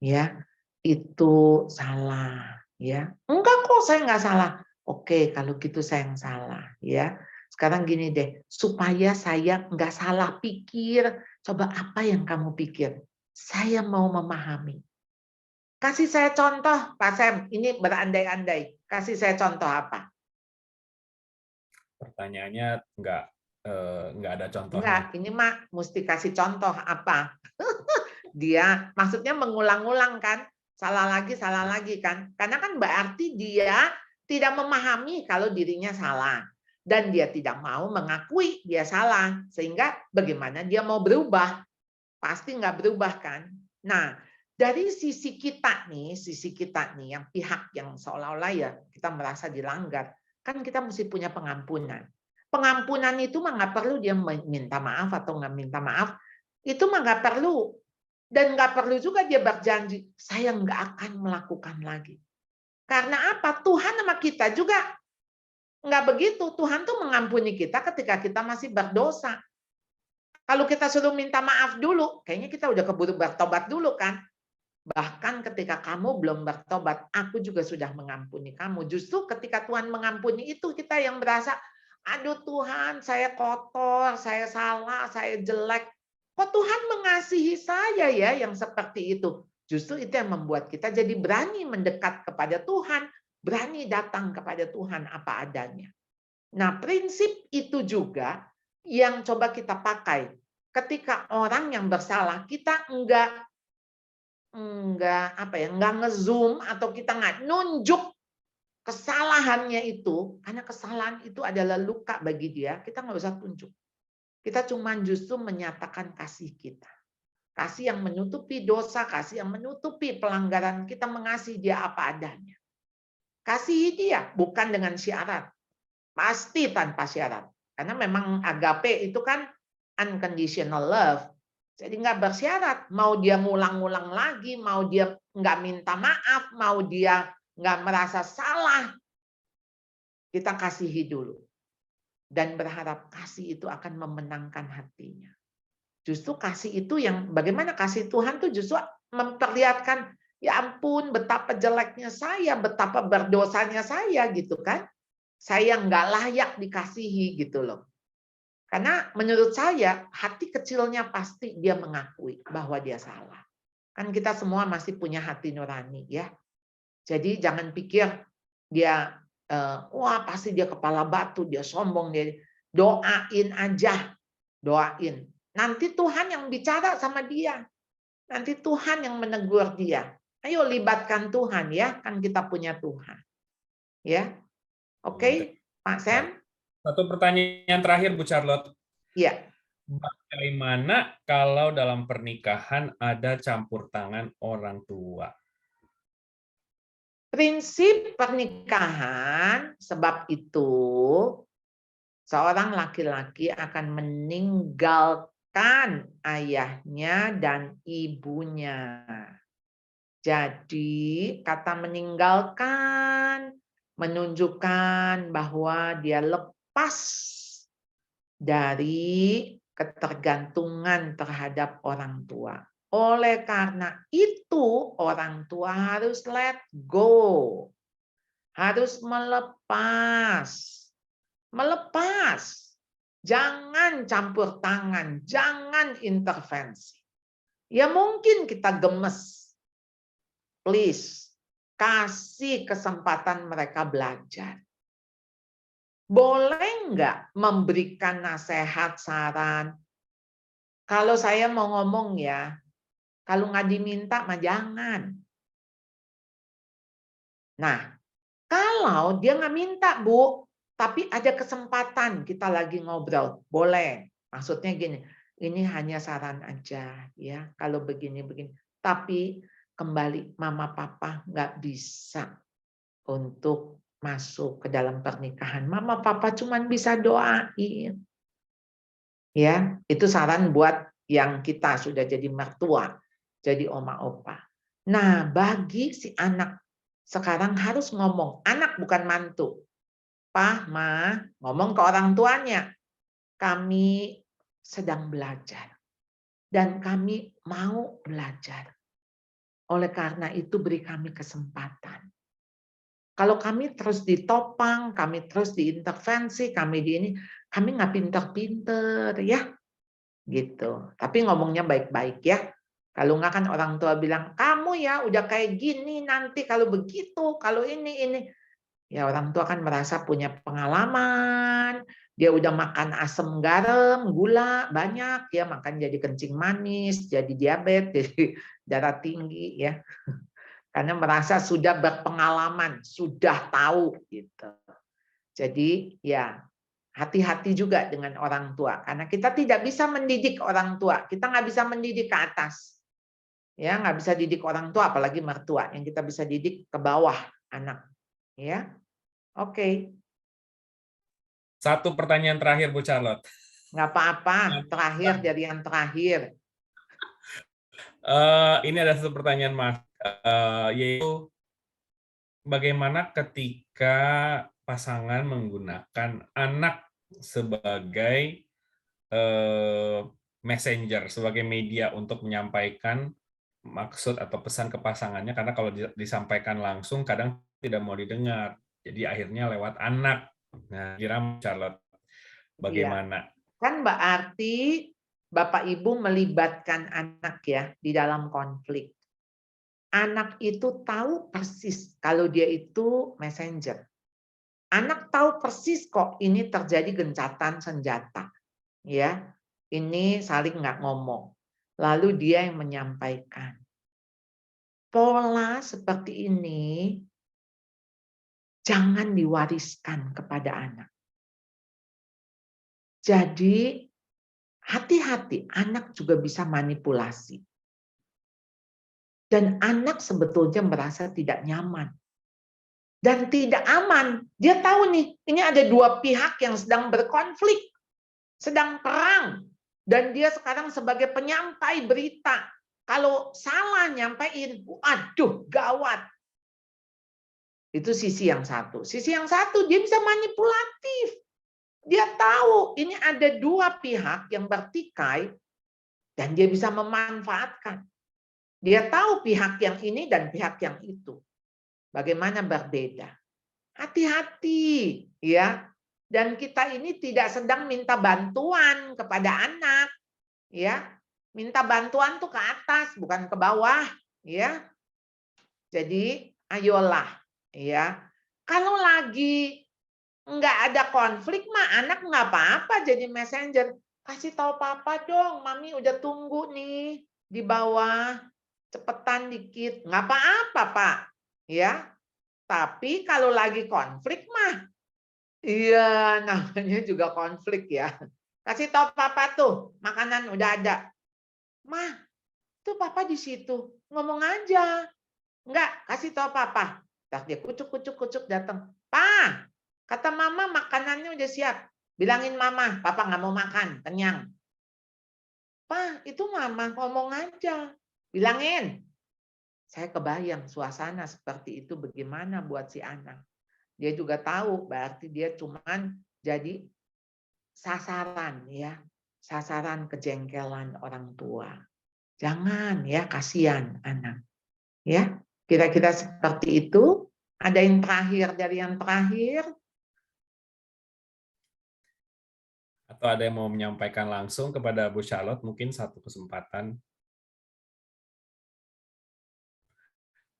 Ya, itu salah. Ya, enggak kok saya nggak salah. Oke, kalau gitu saya yang salah. Ya, sekarang gini deh, supaya saya nggak salah pikir, coba apa yang kamu pikir? Saya mau memahami. Kasih saya contoh, Pak Sam. Ini berandai-andai. Kasih saya contoh apa? Pertanyaannya nggak ada contohnya. Enggak, ini mah mesti kasih contoh apa? Dia maksudnya mengulang-ulang kan? Salah lagi kan? Karena kan berarti dia tidak memahami kalau dirinya salah. Dan dia tidak mau mengakui dia salah. Sehingga bagaimana dia mau berubah? Pasti nggak berubah kan? Nah, dari sisi kita nih yang pihak yang seolah-olah ya kita merasa dilanggar, kan kita mesti punya pengampunan. Pengampunan itu mah nggak perlu dia minta maaf atau nggak minta maaf, itu mah nggak perlu. Dan nggak perlu juga dia berjanji, saya nggak akan melakukan lagi. Karena apa? Tuhan sama kita juga nggak begitu. Tuhan tuh mengampuni kita ketika kita masih berdosa. Kalau kita suruh minta maaf dulu, kayaknya kita udah keburu bertobat dulu kan. Bahkan ketika kamu belum bertobat, aku juga sudah mengampuni kamu. Justru ketika Tuhan mengampuni itu kita yang berasa, aduh Tuhan, saya kotor, saya salah, saya jelek. Kok Tuhan mengasihi saya ya yang seperti itu? Justru itu yang membuat kita jadi berani mendekat kepada Tuhan, berani datang kepada Tuhan apa adanya. Nah, prinsip itu juga yang coba kita pakai. Ketika orang yang bersalah, kita enggak nge-zoom atau kita nggak nunjuk kesalahannya itu, karena kesalahan itu adalah luka bagi dia, kita nggak usah tunjuk. Kita cuma justru menyatakan kasih kita. Kasih yang menutupi dosa, kasih yang menutupi pelanggaran, kita mengasihi dia apa adanya. Kasihi dia, bukan dengan syarat. Pasti tanpa syarat. Karena memang agape itu kan unconditional love. Jadi nggak bersyarat. Mau dia ngulang-ngulang lagi, mau dia nggak minta maaf, mau dia nggak merasa salah, kita kasihi dulu. Dan berharap kasih itu akan memenangkan hatinya. Justru kasih itu yang, bagaimana kasih Tuhan tuh justru memperlihatkan, ya ampun betapa jeleknya saya, betapa berdosanya saya gitu kan. Saya nggak layak dikasihi gitu loh. Karena menurut saya hati kecilnya pasti dia mengakui bahwa dia salah. Kan kita semua masih punya hati nurani ya. Jadi jangan pikir dia wah pasti dia kepala batu, dia sombong, dia doain aja. Doain. Nanti Tuhan yang bicara sama dia. Nanti Tuhan yang menegur dia. Ayo libatkan Tuhan ya, kan kita punya Tuhan. Ya. Oke, Pak Sam? Satu pertanyaan terakhir, Bu Charlotte. Iya. Bagaimana kalau dalam pernikahan ada campur tangan orang tua? Prinsip pernikahan, sebab itu seorang laki-laki akan meninggalkan ayahnya dan ibunya. Jadi kata meninggalkan menunjukkan bahwa dia lepas dari ketergantungan terhadap orang tua. Oleh karena itu, orang tua harus let go. Harus melepas. Melepas. Jangan campur tangan, jangan intervensi. Ya mungkin kita gemes. Please, kasih kesempatan mereka belajar. Boleh nggak memberikan nasihat, saran? Kalau saya mau ngomong ya, Kalau nggak diminta mah jangan. Nah, kalau dia nggak minta, Bu, tapi ada kesempatan kita lagi ngobrol, boleh. Maksudnya gini, ini hanya saran aja ya, kalau begini-begini. Tapi kembali, mama papa nggak bisa untuk masuk ke dalam pernikahan. Mama papa cuma bisa doain. Ya, itu saran buat yang kita sudah jadi mertua, jadi oma opa. Nah, bagi si anak sekarang harus ngomong, anak bukan mantu. Pak, Ma, ngomong ke orang tuanya, kami sedang belajar dan kami mau belajar. Oleh karena itu beri kami kesempatan. Kalau kami terus ditopang, kami terus diintervensi, kami di ini, kami nggak pinter-pinter ya, gitu. Tapi ngomongnya baik-baik ya. Kalau nggak kan orang tua bilang, kamu ya udah kayak gini nanti kalau begitu, kalau ini. Ya orang tua kan merasa punya pengalaman, dia udah makan asam garam, gula banyak, ya makan jadi kencing manis, jadi diabetes, jadi darah tinggi ya. Karena merasa sudah berpengalaman, sudah tahu gitu. Jadi ya hati-hati juga dengan orang tua, karena kita tidak bisa mendidik orang tua, kita nggak bisa mendidik ke atas, ya nggak bisa didik orang tua, apalagi mertua. Yang kita bisa didik ke bawah anak, ya. Oke. Satu pertanyaan terakhir, Bu Charlotte. Nggak apa-apa, terakhir dari yang terakhir. Ini ada satu pertanyaan, Mas, yaitu bagaimana ketika pasangan menggunakan anak sebagai messenger, sebagai media untuk menyampaikan maksud atau pesan ke pasangannya, karena kalau disampaikan langsung kadang tidak mau didengar, jadi akhirnya lewat anak. Nah, kira Charlotte, bagaimana? Iya. Kan berarti Bapak Ibu melibatkan anak ya di dalam konflik. Anak itu tahu persis kalau dia itu messenger. Anak tahu persis kok ini terjadi gencatan senjata. Ya, ini saling nggak ngomong. Lalu dia yang menyampaikan. Pola seperti ini jangan diwariskan kepada anak. Jadi hati-hati, anak juga bisa manipulasi. Dan anak sebetulnya merasa tidak nyaman. Dan tidak aman. Dia tahu nih, ini ada dua pihak yang sedang berkonflik. Sedang perang. Dan dia sekarang sebagai penyampai berita. Kalau salah nyampein, aduh gawat. Itu sisi yang satu. Sisi yang satu, dia bisa manipulatif. Dia tahu ini ada dua pihak yang bertikai dan dia bisa memanfaatkan. Dia tahu pihak yang ini dan pihak yang itu. Bagaimana berbeda. Hati-hati ya. Dan kita ini tidak sedang minta bantuan kepada anak ya. Minta bantuan tuh ke atas bukan ke bawah ya. Jadi ayolah ya. Kalau lagi nggak ada konflik mah anak nggak apa-apa jadi messenger. Kasih tahu papa dong, mami udah tunggu nih di bawah. Cepetan dikit, nggak apa-apa Pak. Ya, tapi kalau lagi konflik mah, iya namanya juga konflik ya. Kasih tahu papa tuh, makanan udah ada. Mah, tuh papa di situ, ngomong aja. Enggak, kasih tahu papa. Ntar dia kucuk datang. Pa, kata mama makanannya udah siap. Bilangin mama, papa nggak mau makan, kenyang. Pa, itu mama ngomong aja. Bilangin. Saya kebayang suasana seperti itu bagaimana buat si anak. Dia juga tahu berarti dia cuman jadi sasaran ya. Sasaran kejengkelan orang tua. Jangan ya, kasihan anak. Ya, kira-kira seperti itu. Ada yang terakhir dari yang terakhir? Atau ada yang mau menyampaikan langsung kepada Bu Charlotte, mungkin satu kesempatan.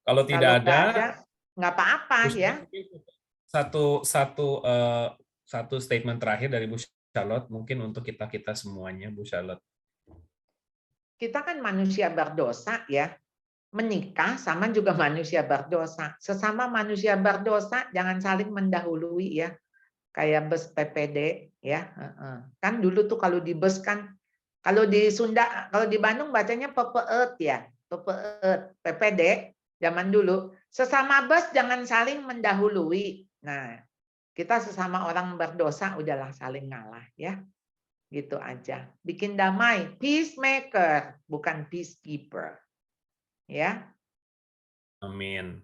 Kalau tidak ada, nggak apa-apa ya. Satu statement terakhir dari Bu Charlotte, mungkin untuk kita semuanya, Bu Charlotte. kita kan manusia berdosa ya. Menikah sama juga manusia berdosa. Sesama manusia berdosa jangan saling mendahului ya. Kayak bus PPD ya. Kan dulu tuh kalau di bus kan, kalau di Sunda, kalau di Bandung bacanya pepeet ya. Pepeet, PPD zaman dulu. Sesama bus jangan saling mendahului. Nah, kita sesama orang berdosa udahlah saling ngalah ya. Gitu aja. Bikin damai, peacemaker, bukan peacekeeper. Ya. Amin.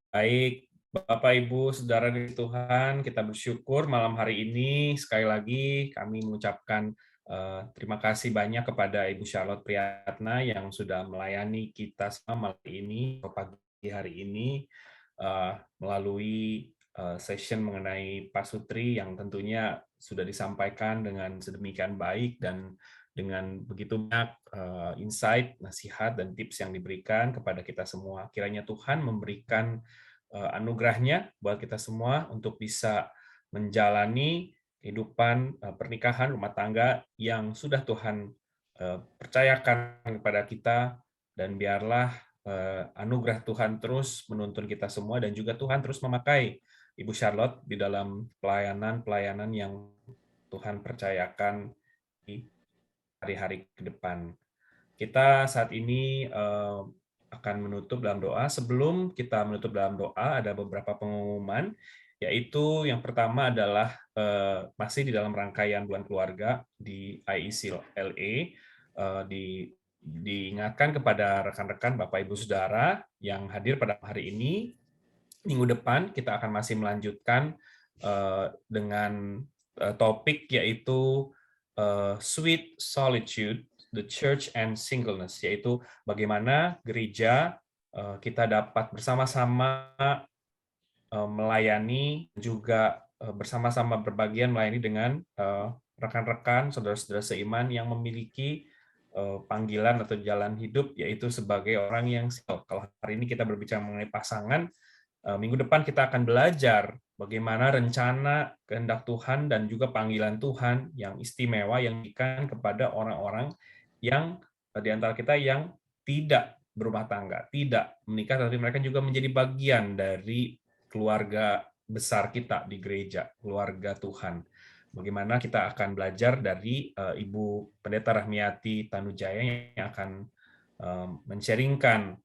Baik, Bapak Ibu, Saudara di Tuhan, kita bersyukur malam hari ini sekali lagi kami mengucapkan terima kasih banyak kepada Ibu Charlotte Priyatna yang sudah melayani kita selama malam ini, pagi hari ini, melalui session mengenai pasutri yang tentunya sudah disampaikan dengan sedemikian baik dan dengan begitu banyak insight, nasihat, dan tips yang diberikan kepada kita semua. Kiranya Tuhan memberikan anugerahnya buat kita semua untuk bisa menjalani kehidupan pernikahan, rumah tangga yang sudah Tuhan percayakan kepada kita, dan biarlah anugerah Tuhan terus menuntun kita semua, dan juga Tuhan terus memakai Ibu Charlotte di dalam pelayanan-pelayanan yang Tuhan percayakan di hari-hari ke depan. Kita saat ini akan menutup dalam doa. Sebelum kita menutup dalam doa, ada beberapa pengumuman, yaitu yang pertama adalah masih di dalam rangkaian bulan keluarga di IEC LA, diingatkan kepada rekan-rekan Bapak Ibu Saudara yang hadir pada hari ini. Minggu depan kita akan masih melanjutkan dengan topik yaitu Sweet Solitude, the Church and Singleness, yaitu bagaimana gereja kita dapat bersama-sama melayani, juga bersama-sama berbagian melayani dengan rekan-rekan, saudara-saudara seiman yang memiliki panggilan atau jalan hidup, yaitu sebagai orang yang single. Kalau hari ini kita berbicara mengenai pasangan, minggu depan kita akan belajar bagaimana rencana kehendak Tuhan dan juga panggilan Tuhan yang istimewa yang diberikan kepada orang-orang yang di antara kita yang tidak berumah tangga, tidak menikah, tapi mereka juga menjadi bagian dari keluarga besar kita di gereja, keluarga Tuhan. Bagaimana kita akan belajar dari Ibu Pendeta Rahmiati Tanujaya yang akan men-sharingkan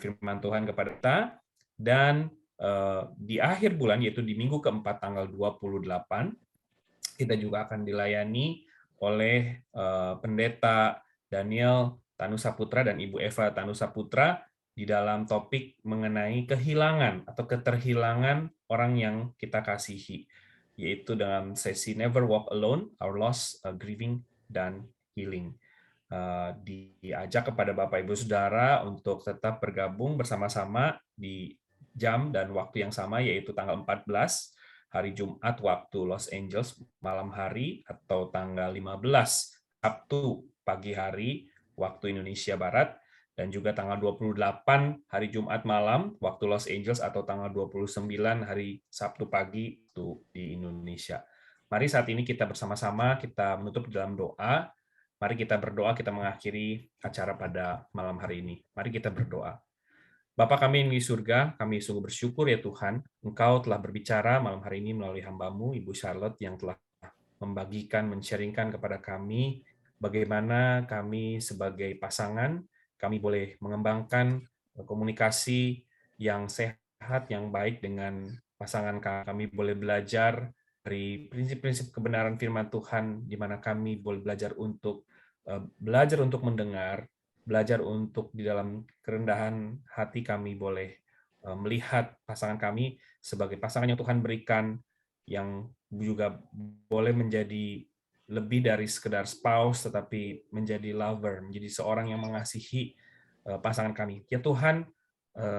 firman Tuhan kepada kita. Dan di akhir bulan, yaitu di minggu keempat tanggal 28, kita juga akan dilayani oleh Pendeta Daniel Tanusaputra dan Ibu Eva Tanusaputra di dalam topik mengenai kehilangan atau keterhilangan orang yang kita kasihi, yaitu dalam sesi Never Walk Alone, Our Loss, Grieving, dan Healing. Diajak kepada Bapak Ibu Saudara untuk tetap bergabung bersama-sama di jam dan waktu yang sama, yaitu tanggal 14 hari Jumat waktu Los Angeles malam hari, atau tanggal 15 Sabtu pagi hari waktu Indonesia Barat, dan juga tanggal 28 hari Jumat malam waktu Los Angeles, atau tanggal 29 hari Sabtu pagi itu di Indonesia. Mari saat ini kita bersama-sama kita menutup dalam doa. Mari kita berdoa, kita mengakhiri acara pada malam hari ini. Mari kita berdoa. Bapa kami yang di surga, kami sungguh bersyukur ya Tuhan, Engkau telah berbicara malam hari ini melalui hamba-Mu, Ibu Charlotte, yang telah membagikan, men-sharingkan kepada kami bagaimana kami sebagai pasangan, kami boleh mengembangkan komunikasi yang sehat, yang baik dengan pasangan kami. Kami boleh belajar dari prinsip-prinsip kebenaran firman Tuhan, di mana kami boleh belajar untuk mendengar, belajar untuk di dalam kerendahan hati kami boleh melihat pasangan kami sebagai pasangan yang Tuhan berikan, yang juga boleh menjadi lebih dari sekedar spouse, tetapi menjadi lover, menjadi seorang yang mengasihi pasangan kami. Ya Tuhan,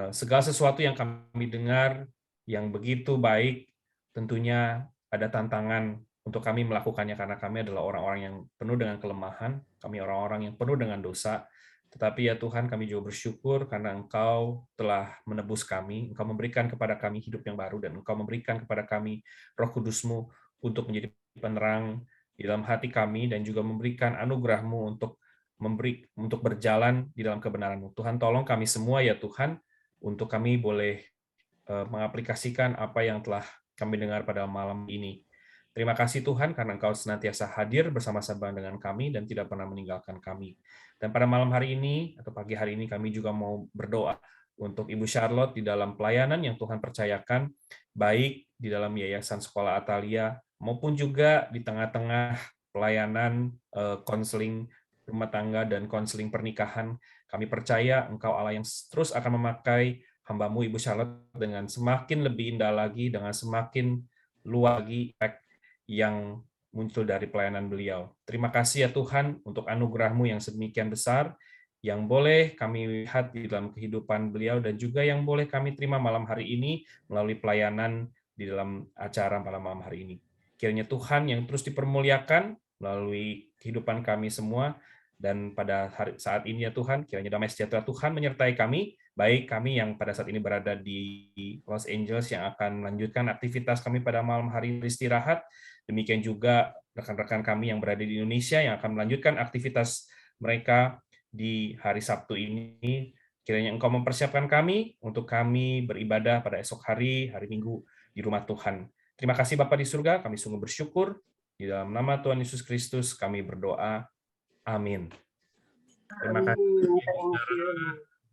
segala sesuatu yang kami dengar yang begitu baik, tentunya ada tantangan untuk kami melakukannya, karena kami adalah orang-orang yang penuh dengan kelemahan, kami orang-orang yang penuh dengan dosa. Tetapi ya Tuhan, kami juga bersyukur karena Engkau telah menebus kami, Engkau memberikan kepada kami hidup yang baru, dan Engkau memberikan kepada kami Roh Kudus-Mu untuk menjadi penerang di dalam hati kami, dan juga memberikan anugerah-Mu untuk untuk berjalan di dalam kebenaran-Mu. Tuhan, tolong kami semua ya Tuhan, untuk kami boleh mengaplikasikan apa yang telah kami dengar pada malam ini. Terima kasih Tuhan karena Engkau senantiasa hadir bersama-sama dengan kami dan tidak pernah meninggalkan kami. Dan pada malam hari ini atau pagi hari ini kami juga mau berdoa untuk Ibu Charlotte di dalam pelayanan yang Tuhan percayakan, baik di dalam Yayasan Sekolah Atalia maupun juga di tengah-tengah pelayanan konseling rumah tangga dan konseling pernikahan. Kami percaya Engkau Allah yang terus akan memakai hamba-Mu Ibu Charlotte dengan semakin lebih indah lagi, dengan semakin luas lagi yang muncul dari pelayanan beliau. Terima kasih ya Tuhan untuk anugerah-Mu yang sedemikian besar, yang boleh kami lihat di dalam kehidupan beliau dan juga yang boleh kami terima malam hari ini melalui pelayanan di dalam acara pada malam hari ini. Kiranya Tuhan yang terus dipermuliakan melalui kehidupan kami semua, dan pada saat ini ya Tuhan, kiranya damai sejahtera Tuhan menyertai kami, baik kami yang pada saat ini berada di Los Angeles yang akan melanjutkan aktivitas kami pada malam hari beristirahat, demikian juga rekan-rekan kami yang berada di Indonesia yang akan melanjutkan aktivitas mereka di hari Sabtu ini. Kiranya Engkau mempersiapkan kami untuk kami beribadah pada esok hari, hari Minggu di rumah Tuhan. Terima kasih Bapa di surga, kami sungguh bersyukur. Di dalam nama Tuhan Yesus Kristus kami berdoa. Amin. Terima kasih.